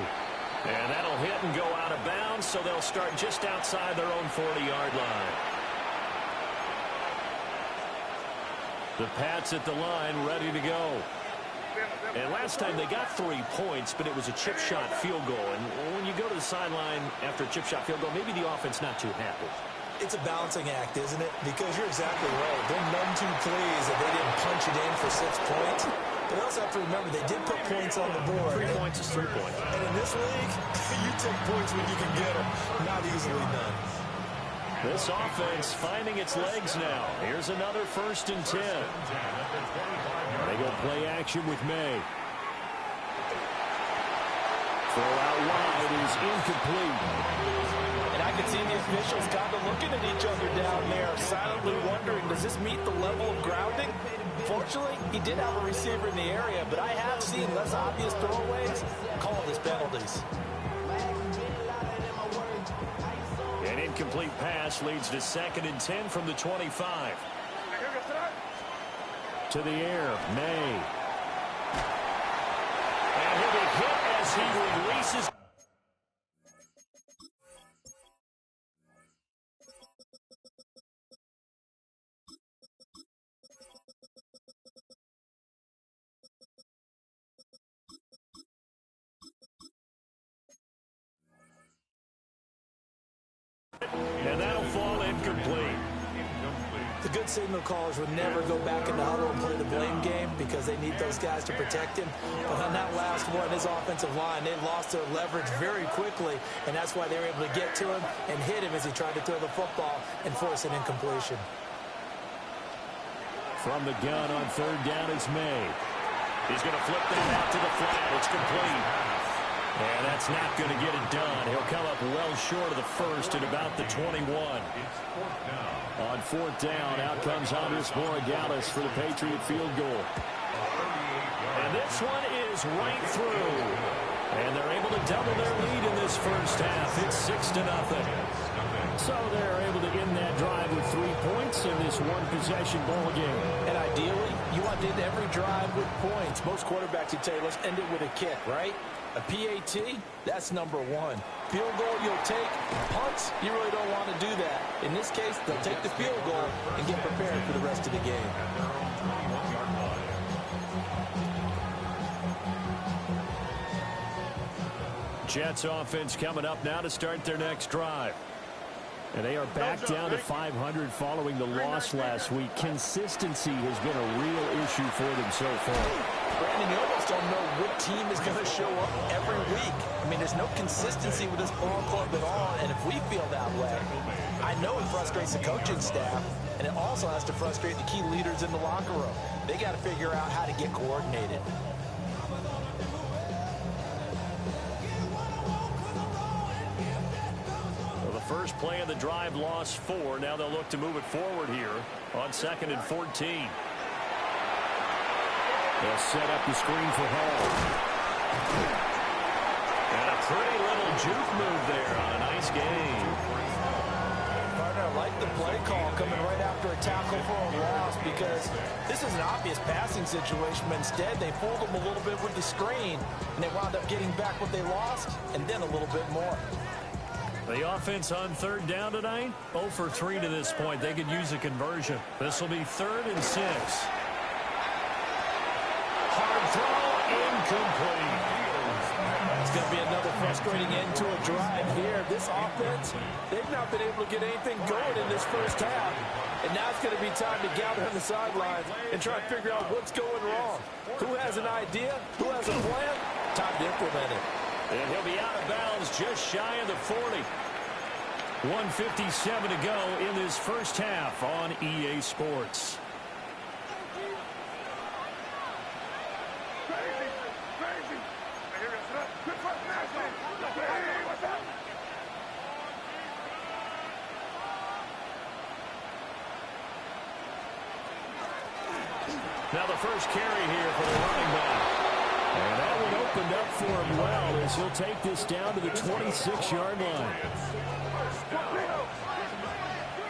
And that'll hit and go out of bounds, so they'll start just outside their own 40-yard line. The Pats at the line, ready to go. And last time they got 3 points, but it was a chip shot field goal. And when you go to the sideline after a chip shot field goal, maybe the offense not too happy. It's a balancing act, isn't it? Because you're exactly right. They're none too pleased that they didn't punch it in for 6 points. But also have to remember, they did put points on the board. 3 points is 3 points. And in this league, you take points when you can get them. Not easily done. This offense finding its legs now. Here's another 1st and 10. They go play action with May. Throw out wide is incomplete. And I can see the officials kind of looking at each other down there, silently wondering, does this meet the level of grounding? Fortunately, he did have a receiver in the area, but I have seen less obvious throwaways called as penalties. An incomplete pass leads to 2nd and 10 from the 25. To the air, May. And he'll be hit as he releases. And that'll fall incomplete. The good signal callers would never go back in the huddle and play the blame game because they need those guys to protect him. But on that last one, his offensive line, they lost their leverage very quickly, and that's why they were able to get to him and hit him as he tried to throw the football and force an incompletion. From the gun on third down is May. He's going to flip that out to the flat. It's complete. And that's not going to get it done. He'll come up well short of the first at about the 21. On 4th down, out comes Andres Borregales for the Patriot field goal. And this one is goes right through. And they're able to double their lead in this first half. It's 6-0. So they're able to end that drive with 3 points in this one-possession ball game. And ideally, you want to end every drive with points. Most quarterbacks would say, let's end it with a kick, right? A PAT, that's number one. Field goal you'll take. Punts, you really don't want to do that. In this case, they'll take the field goal and get prepared for the rest of the game. Jets offense coming up now to start their next drive. And they are back down to 500 following the loss last week. Consistency has been a real issue for them so far. Brandon, you almost don't know what team is going to show up every week. I mean, there's no consistency with this ball club at all, and if we feel that way, I know it frustrates the coaching staff, and it also has to frustrate the key leaders in the locker room. They got to figure out how to get coordinated. First play of the drive, lost 4. Now they'll look to move it forward here on 2nd and 14. They'll set up the screen for Hall. And a pretty little juke move there on a nice game. Partner, I like the play call coming right after a tackle for a loss because this is an obvious passing situation, but instead they fooled them a little bit with the screen, and they wound up getting back what they lost and then a little bit more. The offense on 3rd down tonight, 0 for 3 to this point. They could use a conversion. This will be 3rd and 6. Hard throw, incomplete. It's going to be another frustrating end to a drive here. This offense, they've not been able to get anything going in this first half. And now it's going to be time to gather on the sidelines and try to figure out what's going wrong. Who has an idea? Who has a plan? Time to implement it. And he'll be out of bounds just shy of the 40. 1:57 to go in this first half on EA Sports. Now the first carry here for the running back. And that one opened up for him well as he'll take this down to the 26-yard line.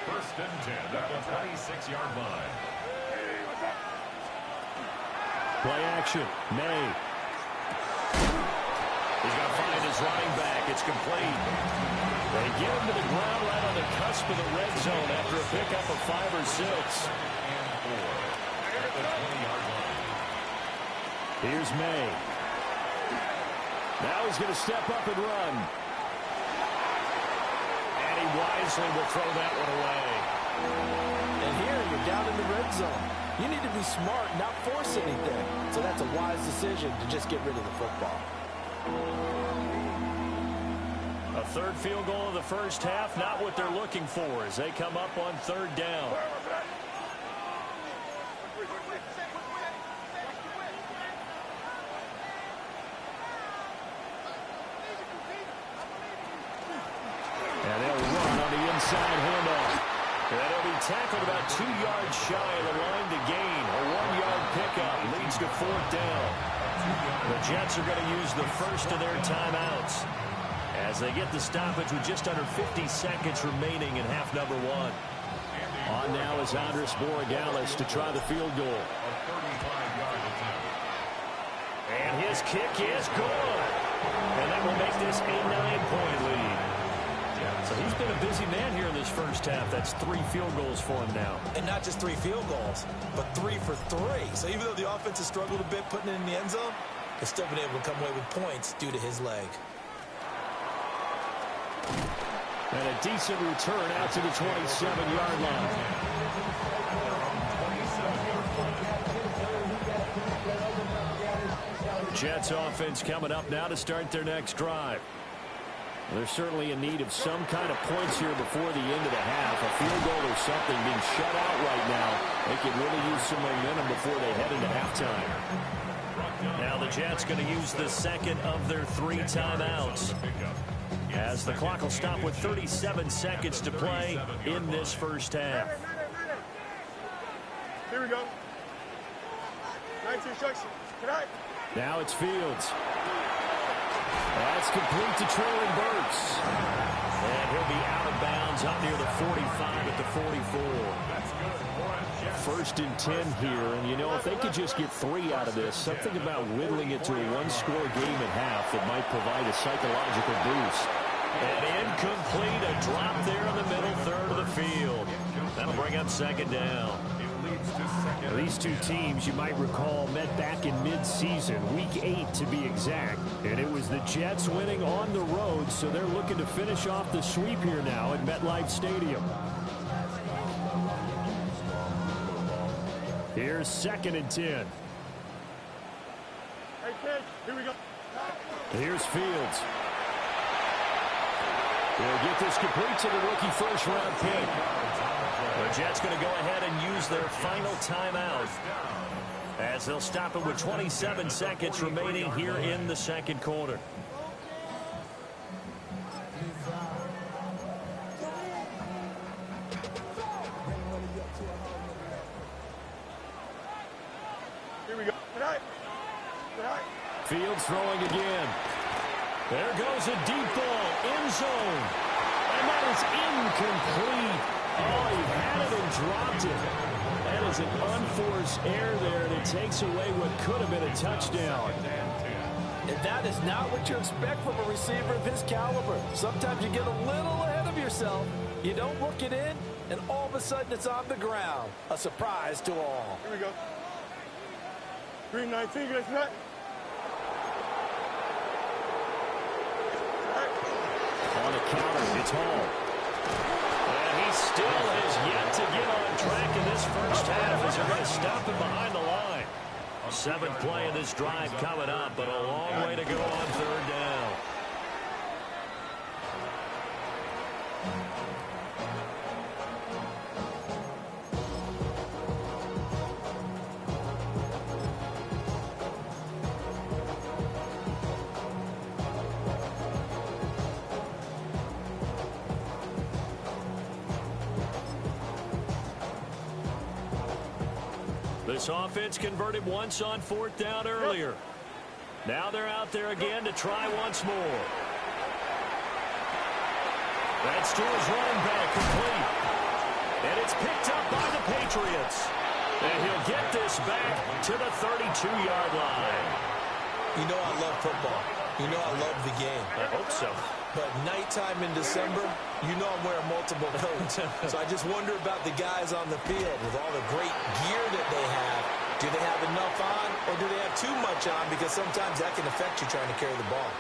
First and 10 at the 26-yard line. Play action. May. He's going to find his running back. It's complete. They get him to the ground right on the cusp of the red zone after a pickup of 5 or 6. And 4 at the 20-yard line. Here's May. Now he's going to step up and run. And he wisely will throw that one away. And here you're down in the red zone. You need to be smart, not force anything. So that's a wise decision to just get rid of the football. A 3rd field goal of the first half, not what they're looking for as they come up on 3rd down. And they'll run on the inside handoff. And it'll be tackled about 2 yards shy of the line to gain. A 1-yard pickup leads to 4th down. The Jets are going to use the first of their timeouts as they get the stoppage with just under 50 seconds remaining in half number 1. On now is Andres Borregales to try the field goal. And his kick is good. And that will make this a 9-point lead. So he's been a busy man here in this first half. That's 3 field goals for him now. And not just 3 field goals, but 3 for 3. So even though the offense has struggled a bit putting it in the end zone, they've still been able to come away with points due to his leg. And a decent return out to the 27-yard line. Jets offense coming up now to start their next drive. They're certainly in need of some kind of points here before the end of the half. A field goal or something being shut out right now. They can really use some momentum before they head into halftime. Now the Jets going to use the second of their 3 timeouts, as the clock will stop with 37 seconds to play in this first half. Here we go. 19 instructions. Now it's Fields. That's complete to Treylon Burks. And he'll be out of bounds up near the 45 at the 44. First and 10 here, and you know, if they could just get 3 out of this, something about whittling it to a one-score game at half that might provide a psychological boost. And incomplete, a drop there in the middle third of the field. That'll bring up second down. Now, these two teams, you might recall, met back in mid-season, week 8 to be exact. And it was the Jets winning on the road, so they're looking to finish off the sweep here now at MetLife Stadium. Here's second and 10. Hey, kid, here we go. Here's Fields. They'll get this complete to the rookie first-round pick. The Jets going to go ahead and use their final timeout as they'll stop it with 27 seconds remaining here in the second quarter. Here we go. Fields throwing again. There goes a deep ball, end zone. And that is incomplete. Oh, he had it and dropped it. That is an unforced error there, and it takes away what could have been a touchdown. And that is not what you expect from a receiver of his caliber. Sometimes you get a little ahead of yourself. You don't look it in, and all of a sudden it's on the ground. A surprise to all. Here we go. 319, get that. On the counter, it's Hall. And he still has yet to get on track in this first half as they're going to stop him behind the line. 7th play of this drive coming up, but a long way to go on third down. This offense converted once on 4th down earlier. Now they're out there again to try once more. That's to his running back, complete. And it's picked up by the Patriots. And he'll get this back to the 32-yard line. You know I love football. You know I love the game. I hope so. But nighttime in December, you know I'm wearing multiple coats. So I just wonder about the guys on the field with all the great gear that they have. Do they have enough on, or do they have too much on? Because sometimes that can affect you trying to carry the ball.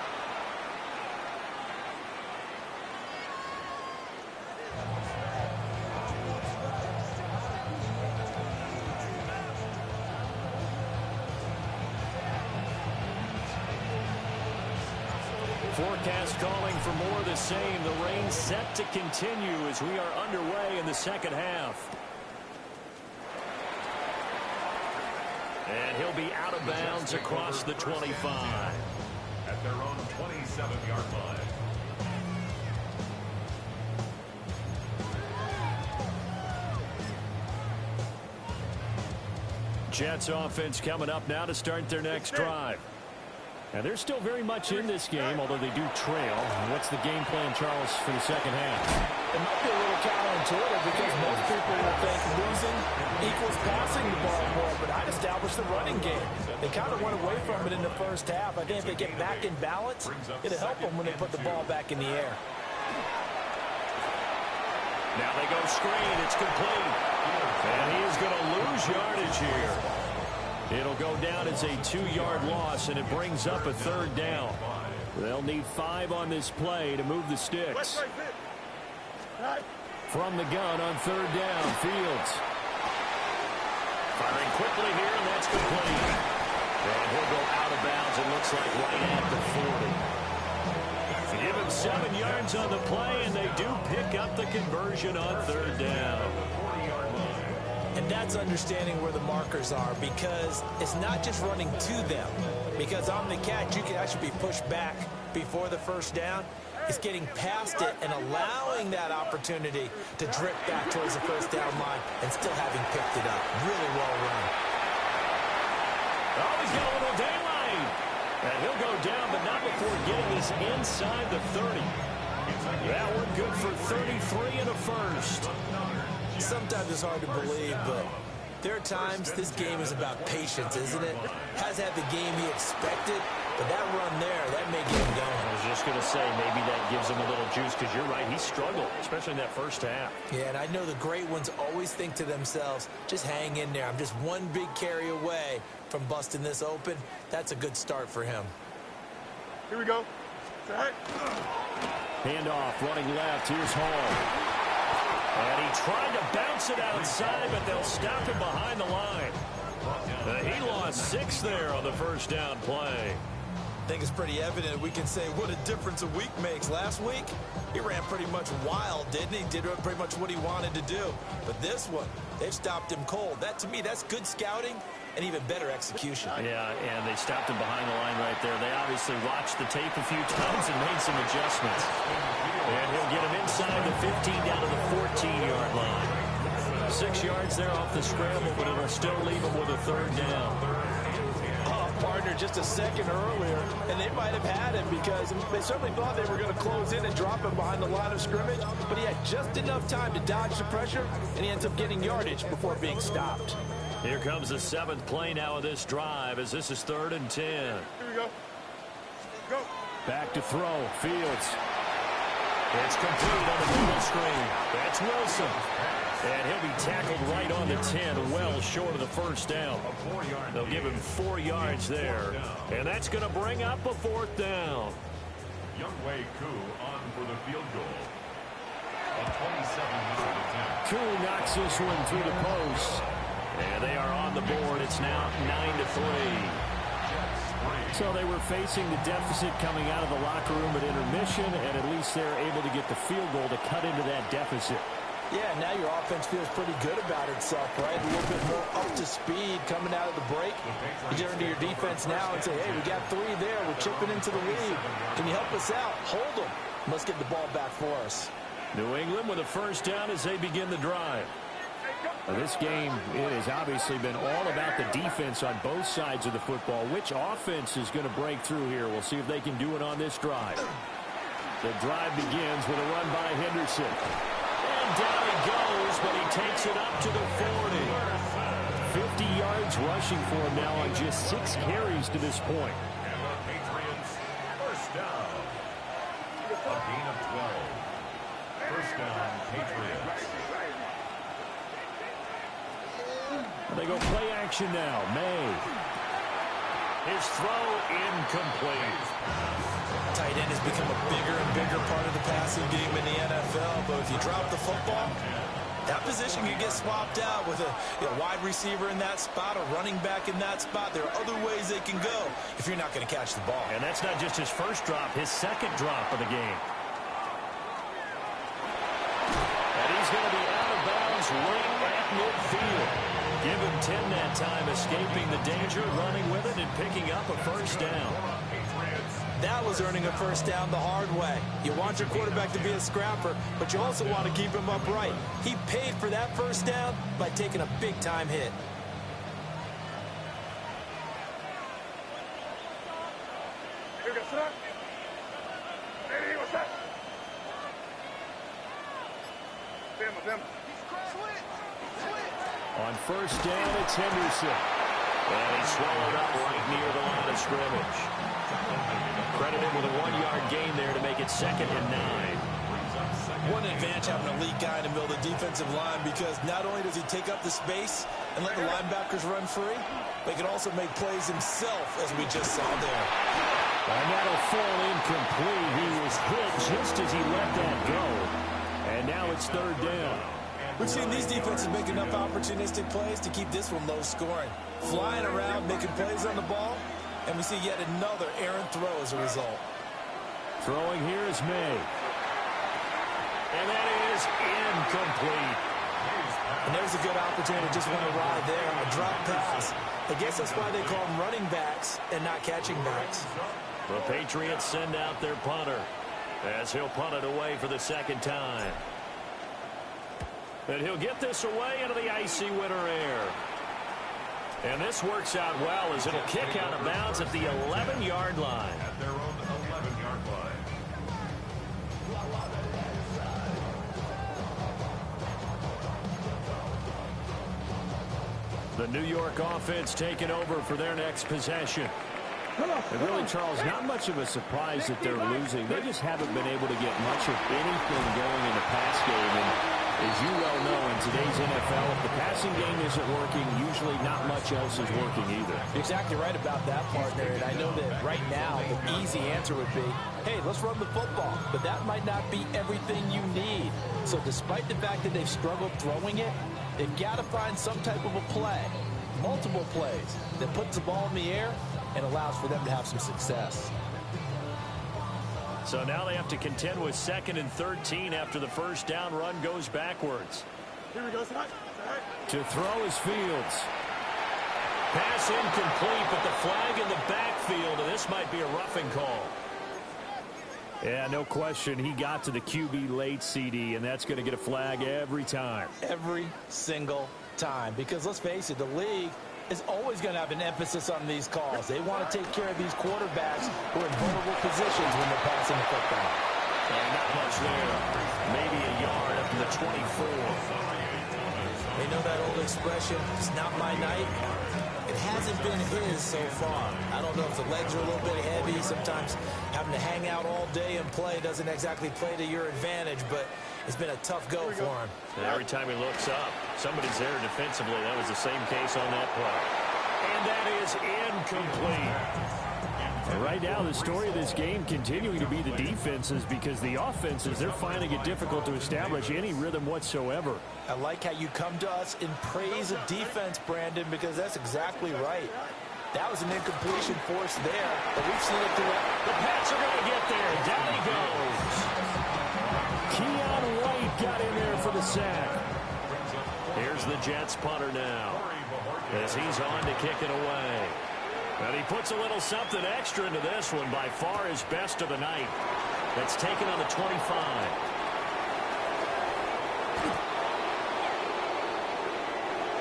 Forecast calling for more of the same. The rain set to continue as we are underway in the second half. And he'll be out of bounds across the 25. At their own 27-yard line. Jets offense coming up now to start their next drive. And they're still very much in this game, although they do trail. What's the game plan, Charles, for the second half? It might be a little counterintuitive because most people will think losing equals passing the ball more, but I'd establish the running game. They kind of went away from it in the first half. I think if they get back in balance, it'll help them when they put the ball back in the air. Now they go screen. It's complete. And he is going to lose yardage here. It'll go down as a 2-yard loss, and it brings up a 3rd down. They'll need 5 on this play to move the sticks. From the gun on 3rd down, Fields. Firing quickly here, and that's complete. And he'll go out of bounds, it looks like, right at the 40. Give him 7 yards on the play, and they do pick up the conversion on 3rd down. And that's understanding where the markers are, because it's not just running to them. Because on the catch, you can actually be pushed back before the first down. It's getting past it and allowing that opportunity to drift back towards the first down line and still having picked it up. Really well run. Oh, he's got a little daylight. And he'll go down, but not before getting this inside the 30. That one good for 33 and a first. Sometimes it's hard to believe, but there are times this game is about patience, isn't it? Hasn't had the game he expected, but that run there, that may get him going. I was just going to say, maybe that gives him a little juice, because you're right, he struggled, especially in that first half. Yeah, and I know the great ones always think to themselves, just hang in there. I'm just one big carry away from busting this open. That's a good start for him. Here we go. Handoff, running left. Here's Hall. And he tried to bounce it outside, but they'll stop him behind the line. He lost 6 there on the first down play. I think it's pretty evident we can say what a difference a week makes. Last week, he ran pretty much wild, didn't he? Did pretty much what he wanted to do. But this one, they've stopped him cold. That, to me, that's good scouting and even better execution. Yeah, and they stopped him behind the line right there. They obviously watched the tape a few times and made some adjustments. And he'll get him inside the 15 down to the 14-yard line. 6 yards there off the scramble, but it'll still leave him with a 3rd down. Partner just a second earlier, and they might have had him because they certainly thought they were going to close in and drop him behind the line of scrimmage, but he had just enough time to dodge the pressure, and he ends up getting yardage before being stopped. Here comes the 7th play now of this drive, as this is 3rd and 10. Here we go. Go. Back to throw. Fields. It's complete on the middle screen. That's Wilson. And he'll be tackled right on the 10, well short of the first down. They'll give him 4 yards there. And that's going to bring up a 4th down. Younghoe Koo on for the field goal. A 27-yard attempt. Koo knocks this one through the post. And they are on the board. It's now 9-3. So they were facing the deficit coming out of the locker room at intermission, and at least they're able to get the field goal to cut into that deficit. Yeah, now your offense feels pretty good about itself, right? A little bit more up to speed coming out of the break. You turn to your defense now and say, hey, we got 3 there. We're chipping into the lead. Can you help us out? Hold them. Let's get the ball back for us. New England with a 1st down as they begin the drive. This game, it has obviously been all about the defense on both sides of the football. Which offense is going to break through here? We'll see if they can do it on this drive. The drive begins with a run by Henderson. And down he goes, but he takes it up to the 40. 50 yards rushing for him now on just 6 carries to this point. And the Patriots, 1st down. A gain of 12. 1st down, Patriots. They go play action now. May. His throw incomplete. Tight end has become a bigger and bigger part of the passing game in the NFL, but if you drop the football, that position can get swapped out with a wide receiver in that spot, a running back in that spot. There are other ways they can go if you're not going to catch the ball. And that's not just his first drop, his 2nd drop of the game. And he's going to be out of bounds right at midfield. Give him 10 that time, escaping the danger, running with it, and picking up a 1st down. That was earning a 1st down the hard way. You want your quarterback to be a scrapper, but you also want to keep him upright. He paid for that 1st down by taking a big-time hit. Here we go, sit up. Hey, what's that? Them. On 1st down, it's Henderson. And he's swallowed up right near the line of scrimmage. Credited with a 1-yard gain there to make it 2nd and 9. One advantage having a lead guy in the middle of the defensive line, because not only does he take up the space and let the linebackers run free, but he can also make plays himself, as we just saw there. And that'll fall incomplete. He was hit just as he let that go. And now it's 3rd down. We've seen these defenses make enough opportunistic plays to keep this one low scoring. Flying around, making plays on the ball, and we see yet another errant throw as a result. Throwing here is May. And that is incomplete. And there's a good opportunity to just want to ride there. A drop pass. I guess that's why they call them running backs and not catching backs. The Patriots send out their punter as he'll punt it away for the 2nd time. And he'll get this away into the icy winter air. And this works out well as it'll kick out of bounds at the 11-yard line. At their own 11-yard line. The New York offense taking over for their next possession. And really, Charles, not much of a surprise that they're losing. They just haven't been able to get much of anything going in the pass game. And as you well know, in today's NFL, if the passing game isn't working, usually not much else is working either. You're exactly right about that, partner. And I know that right now the easy answer would be, hey, let's run the football. But that might not be everything you need. So despite the fact that they've struggled throwing it, they've got to find some type of a play, multiple plays, that puts the ball in the air and allows for them to have some success. So now they have to contend with 2nd and 13 after the first down run goes backwards. Here we go, side. To throw is Fields. Pass incomplete, but the flag in the backfield, and this might be a roughing call. Yeah, no question. He got to the QB late, CD, and that's going to get a flag every time. Every single time. Because let's face it, the league is always going to have an emphasis on these calls. They want to take care of these quarterbacks who are in vulnerable positions when they're passing the football. And not much there. Maybe a yard up to the 24. They know that old expression, it's not my night. It hasn't been his so far. I don't know if the legs are a little bit heavy. Sometimes having to hang out all day and play doesn't exactly play to your advantage, but it's been a tough go for him. And every time he looks up, somebody's there defensively. That was the same case on that play. And that is incomplete. And right now, the story of this game continuing to be the defenses, because the offenses, they're finding it difficult to establish any rhythm whatsoever. I like how you come to us in praise of defense, Brandon, because that's exactly right. That was an incompletion forced there, but we've seen it throughout. The Pats are going to get there. Down he goes. Keon White got in there for the sack. Here's the Jets punter now, as he's on to kick it away. And he puts a little something extra into this one, by far his best of the night. That's taken on the 25.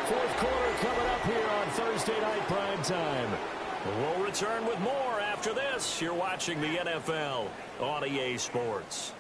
Fourth quarter coming up here on Thursday Night Primetime. We'll return with more after this. You're watching the NFL on EA Sports.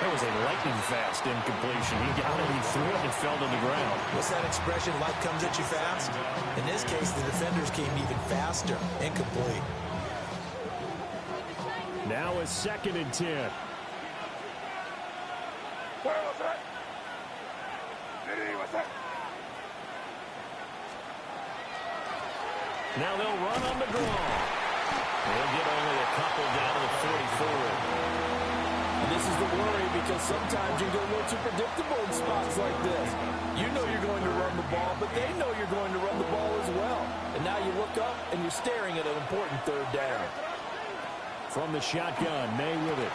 That was a lightning-fast incompletion. He got it, he threw it, and it fell to the ground. What's that expression, life comes at you fast? In this case, the defenders came even faster. Incomplete. Now a 2nd and 10. Where was that? What's that? Now they'll run on the draw. They'll get only a couple down to the 44. And this is the worry, because sometimes you get a little too predictable in spots like this. You know you're going to run the ball, but they know you're going to run the ball as well. And now you look up and you're staring at an important 3rd down. From the shotgun, May with it.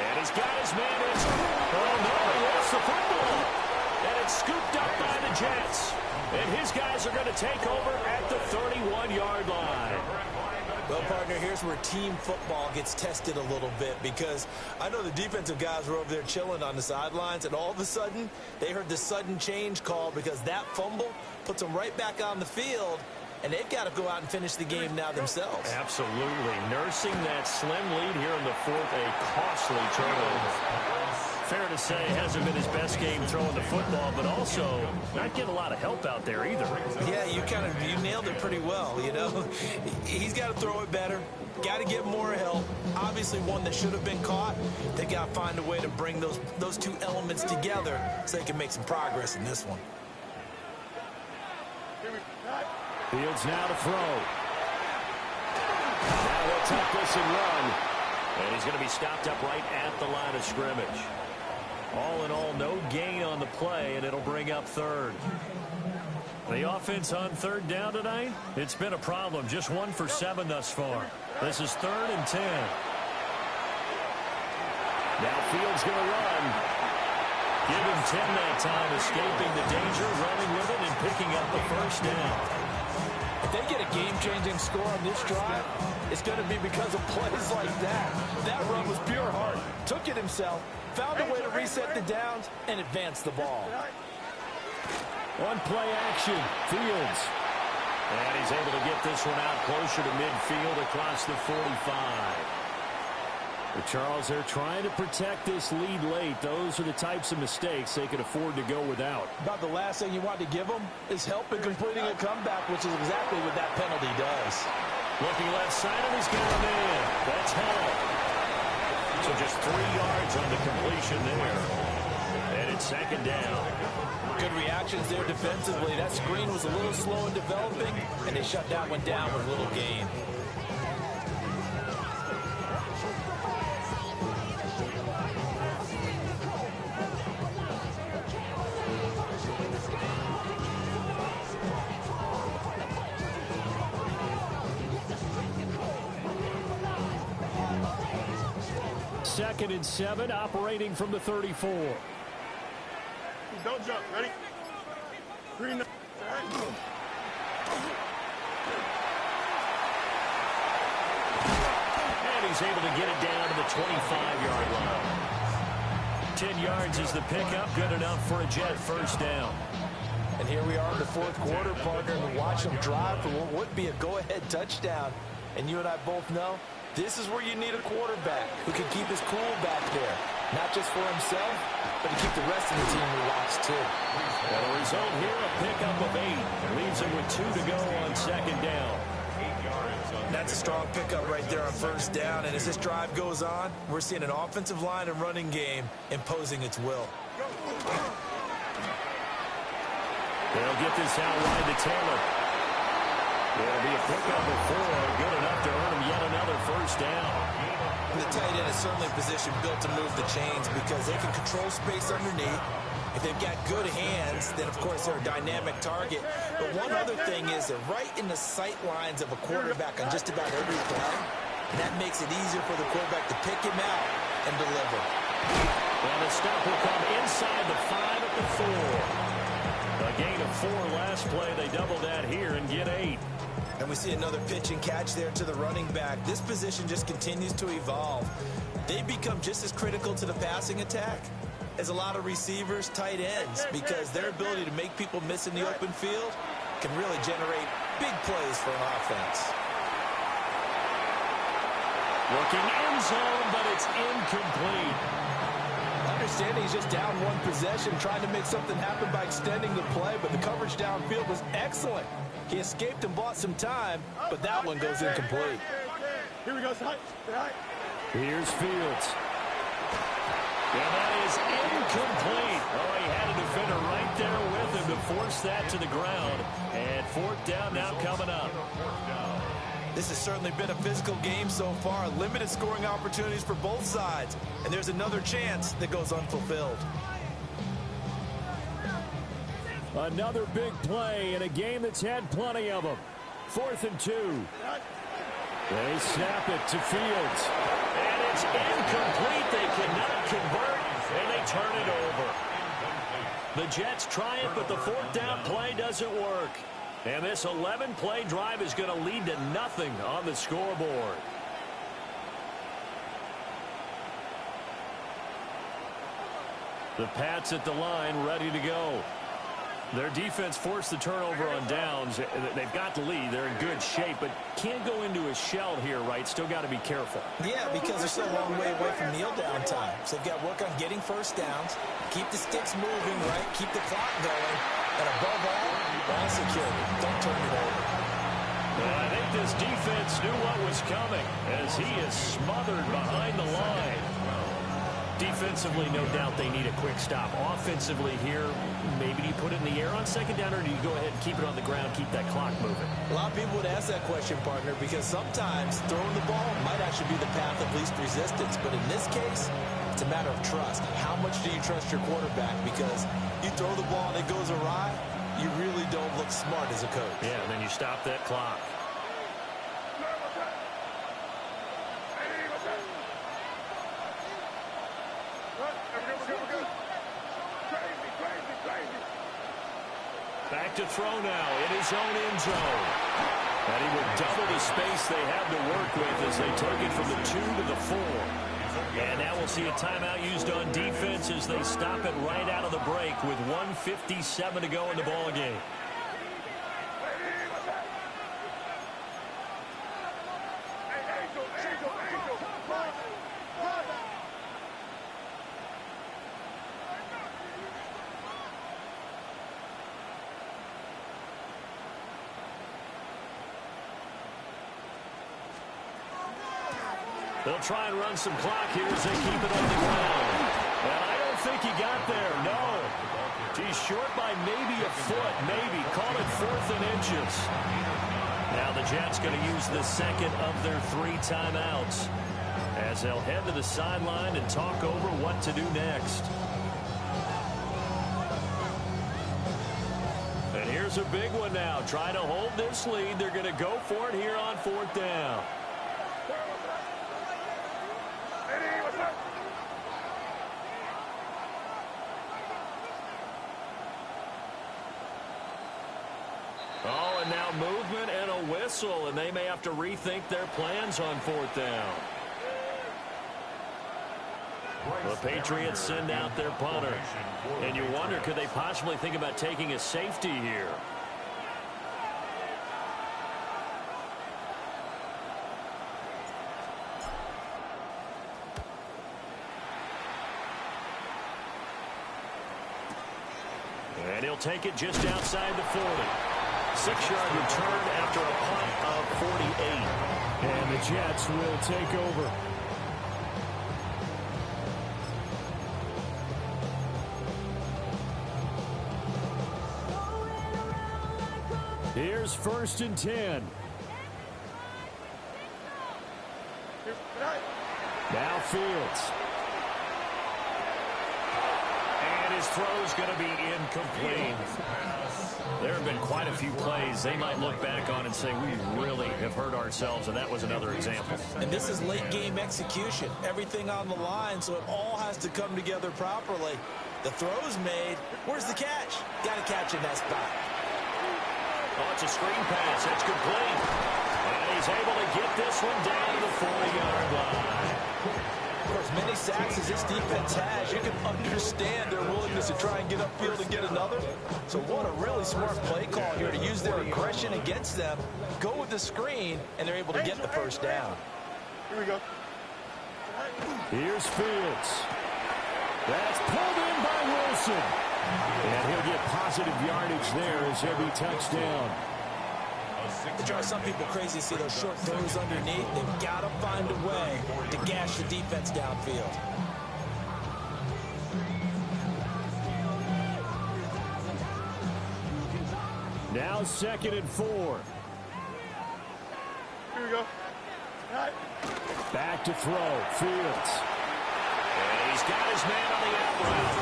And he's got his man in. Oh, no, he lost the football. And it's scooped up by the Jets. And his guys are going to take over at the 31-yard line. Well, partner, here's where team football gets tested a little bit, because I know the defensive guys were over there chilling on the sidelines, and all of a sudden, they heard the sudden change call, because that fumble puts them right back on the field, and they've got to go out and finish the game now themselves. Absolutely. Nursing that slim lead here in the 4th, a costly turnover. Fair to say, hasn't been his best game throwing the football, but also not getting a lot of help out there either. Yeah, you nailed it pretty well, you know. He's got to throw it better, got to get more help. Obviously one that should have been caught. They got to find a way to bring those two elements together so they can make some progress in this one. Fields now to throw. Now he'll take this and run. And he's going to be stopped up right at the line of scrimmage. All in all, no gain on the play, and it'll bring up 3rd. The offense on 3rd down tonight, it's been a problem. Just 1 for 7 thus far. This is 3rd and 10. Now Fields going to run. Give him 10 that time, escaping the danger, running with it, and picking up the first down. If they get a game-changing score on this drive, it's going to be because of plays like that. That run was pure heart. Took it himself, found a way to reset the downs, and advance the ball. One play action, Fields. And he's able to get this one out closer to midfield across the 45. But Charles, they're trying to protect this lead late. Those are the types of mistakes they could afford to go without. About the last thing you want to give them is help in completing a comeback, which is exactly what that penalty does. Looking left side, and he's got him in. That's Hall. So just 3 yards on the completion there. And it's second down. Good reactions there defensively. That screen was a little slow in developing, and they shut that one down with a little gain. Second and 7, operating from the 34. Don't jump. Ready? 3, 9. And he's able to get it down to the 25-yard line. 10 yards is the pickup. Good enough for a Jet first down. And here we are in the fourth quarter, partner, and watch them drive for what would be a go-ahead touchdown. And you and I both know this is where you need a quarterback who can keep his cool back there. Not just for himself, but to keep the rest of the team relaxed, too. And the result here, a pickup of 8. Leaves him with 2 to go on second down. That's a strong pickup right there on first down. And as this drive goes on, we're seeing an offensive line and running game imposing its will. They'll get this out wide to Taylor. It'll be a pickup of 4. Good enough to earn him yet another first down. And the tight end is certainly a position built to move the chains because they can control space underneath. If they've got good hands, then, of course, they're a dynamic target. But one other thing is they're right in the sight lines of a quarterback on just about every play. And that makes it easier for the quarterback to pick him out and deliver. And the stop will come inside the 5 at the 4. A gain of 4 last play. They double that here and get 8. And we see another pitch and catch there to the running back. This position just continues to evolve. They become just as critical to the passing attack as a lot of receivers, tight ends, because their ability to make people miss in the open field can really generate big plays for an offense. Looking end zone, but it's incomplete. Understanding he's just down 1 possession, trying to make something happen by extending the play, but the coverage downfield was excellent. He escaped and bought some time, but that one goes incomplete. Here we go. Here's Fields. And that is incomplete. Oh, he had a defender right there with him to force that to the ground. And 4th down now coming up. This has certainly been a physical game so far. Limited scoring opportunities for both sides. And there's another chance that goes unfulfilled. Another big play in a game that's had plenty of them. 4th and 2. They snap it to Fields. And it's incomplete. They cannot convert, and they turn it over. The Jets try it, but the 4th down play doesn't work. And this 11-play drive is going to lead to nothing on the scoreboard. The Pats at the line, ready to go. Their defense forced the turnover on downs. They've got the lead. They're in good shape, but can't go into a shell here, right? Still got to be careful. Yeah, because they're still a long way away from kneel down time. So they've got to work on getting first downs, keep the sticks moving, right? Keep the clock going. And above all, ball security. Don't turn it over. Well, I think this defense knew what was coming as he is smothered behind the line. Defensively, no doubt they need a quick stop. Offensively here, maybe do you put it in the air on second down, or do you go ahead and keep it on the ground, keep that clock moving? A lot of people would ask that question, partner, because sometimes throwing the ball might actually be the path of least resistance. But in this case, it's a matter of trust. How much do you trust your quarterback? Because you throw the ball and it goes awry, you really don't look smart as a coach. Yeah, and then you stop that clock. Back to throw now in his own end zone. And he will double the space they have to work with as they take it from the 2 to the 4. And now we'll see a timeout used on defense as they stop it right out of the break with 1:57 to go in the ball game. They'll try and run some clock here as they keep it on the ground. And I don't think he got there, no. He's short by maybe a foot, maybe. Call it 4th and inches. Now the Jets going to use the second of their 3 timeouts as they'll head to the sideline and talk over what to do next. And here's a big one now. Trying to hold this lead. They're going to go for it here on 4th down. Oh, and now movement and a whistle, and they may have to rethink their plans on 4th down. The Patriots send out their punter. And you wonder, could they possibly think about taking a safety here? And he'll take it just outside the 40. 6-yard return after a punt of 48. And the Jets will take over. Here's 1st and 10. Now Fields. And his throw's going to be incomplete. There have been quite a few plays they might look back on and say, we really have hurt ourselves, and that was another example. And this is late-game execution. Everything on the line, so it all has to come together properly. The throw's made. Where's the catch? Got to catch in that spot. Oh, it's a screen pass. It's complete. And he's able to get this one down to the 40-yard line. For as many sacks as this defense has, you can understand their willingness to try and get upfield and get another. So what a really smart play call here to use their aggression against them, go with the screen, and they're able to get the 1st down. Here we go. Here's Fields. That's pulled in by Wilson. And he'll get positive yardage there as heavy touchdown. It drives some people crazy to see those short throws underneath. They've got to find a way to gash the defense downfield. Now 2nd and 4. Here we go. Back to throw. Fields. And he's got his man on the out route.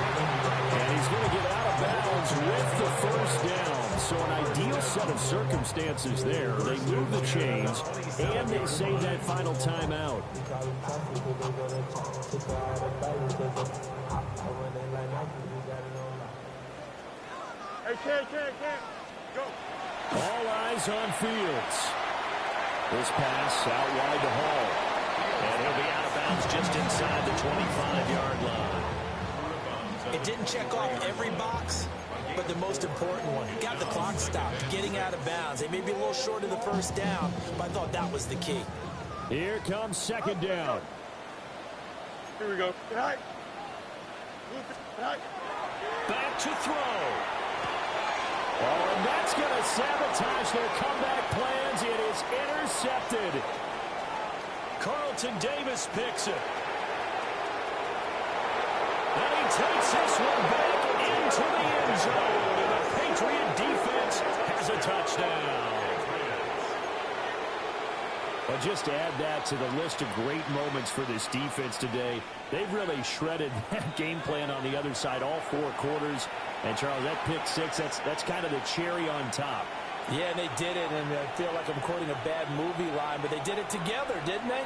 And he's going to get out of bounds with the 1st down. So an ideal set of circumstances there. They move the chains, and they save that final timeout. Hey, Ken. Go. All eyes on Fields. This pass out wide to Hall. And he'll be out of bounds just inside the 25-yard line. It didn't check off every box, but the most important one. Got the clock stopped, getting out of bounds. They may be a little short of the 1st down, but I thought that was the key. Here comes 2nd down. Here we go. Back to throw. Oh, and that's going to sabotage their comeback plans. It is intercepted. Carlton Davis picks it. And he takes this one back into the end zone. And the Patriot defense has a touchdown. Well, just to add that to the list of great moments for this defense today, they've really shredded that game plan on the other side all 4 quarters. And, Charles, that pick 6, that's kind of the cherry on top. Yeah, and they did it, and I feel like I'm quoting a bad movie line, but they did it together, didn't they?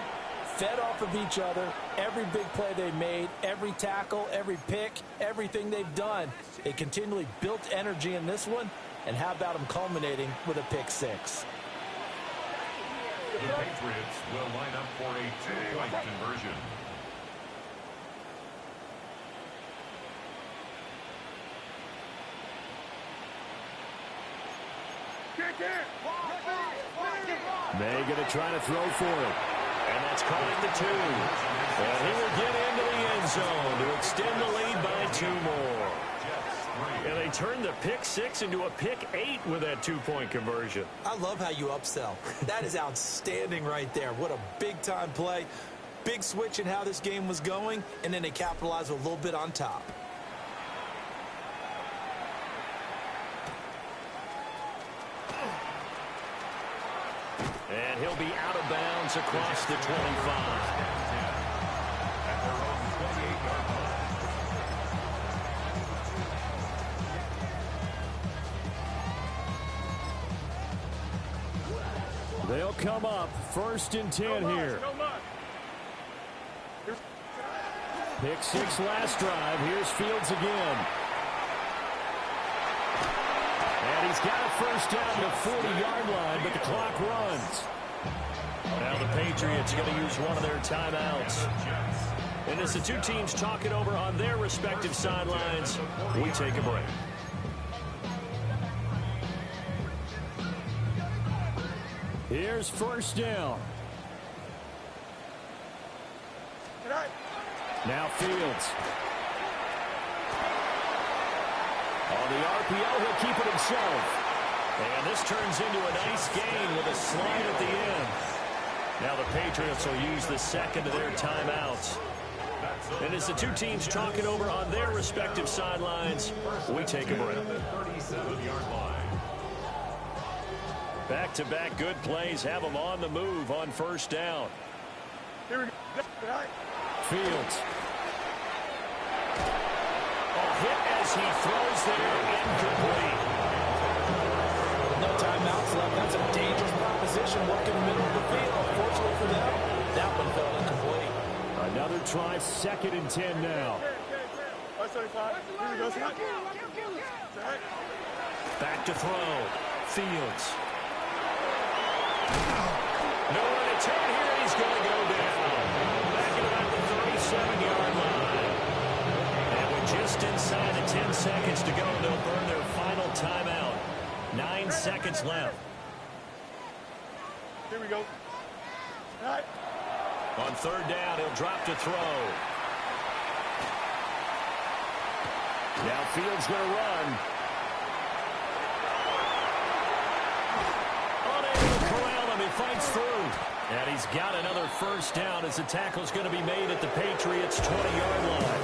fed off of each other. Every big play they made, every tackle, every pick, everything they've done, they continually built energy in this one. And how about them culminating with a pick six? The Patriots will line up for a two-point conversion. May going to try to throw for it. And that's caught at the 2. And he will get into the end zone to extend the lead by 2 more. And they turned the pick 6 into a pick 8 with that 2-point conversion. I love how you upsell. That is outstanding right there. What a big-time play. Big switch in how this game was going, and then they capitalized a little bit on top. And he'll be out of bounds across the 25. They'll come up 1st and 10 here. Pick 6 last drive. Here's Fields again. And he's got a first down to the 40-yard line, but the clock runs. Now the Patriots are going to use one of their timeouts. And as the two teams talk it over on their respective sidelines, we take a break. Here's first down. Now Fields. On the RPO, he'll keep it himself. And this turns into a nice gain with a slide at the end. Now the Patriots will use the second of their timeouts. And as the two teams talk it over on their respective sidelines, we take a break. Back-to-back good plays have them on the move on first down. Fields. A hit as he throws there, incomplete. No timeouts left. That's a dangerous proposition working in the middle of the field. Fortunately for them, that one fell incomplete. Another try, 2nd and 10 now. Back to throw. Fields. Nowhere to turn here, and he's going to go down. Back at about the 37-yard line. And with just inside of 10 seconds to go, they'll burn their final timeout. 9 seconds left. Here we go. All right. On third down, he'll drop to throw. Now Fields going to run. Unable to corral him. He fights through. And he's got another first down as the tackle's going to be made at the Patriots' 20-yard line.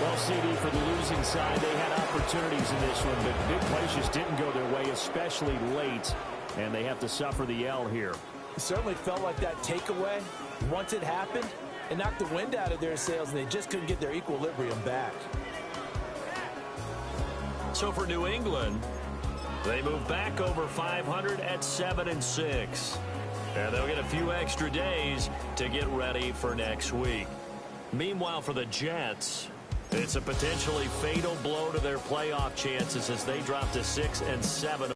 Well, CD, for the losing side, they had opportunities in this one, but big plays just didn't go their way, especially late. And they have to suffer the L here. It certainly felt like that takeaway, once it happened, it knocked the wind out of their sails, and they just couldn't get their equilibrium back. So for New England, they move back over 500 at 7-6. And they'll get a few extra days to get ready for next week. Meanwhile, for the Jets, it's a potentially fatal blow to their playoff chances as they drop to 6-7.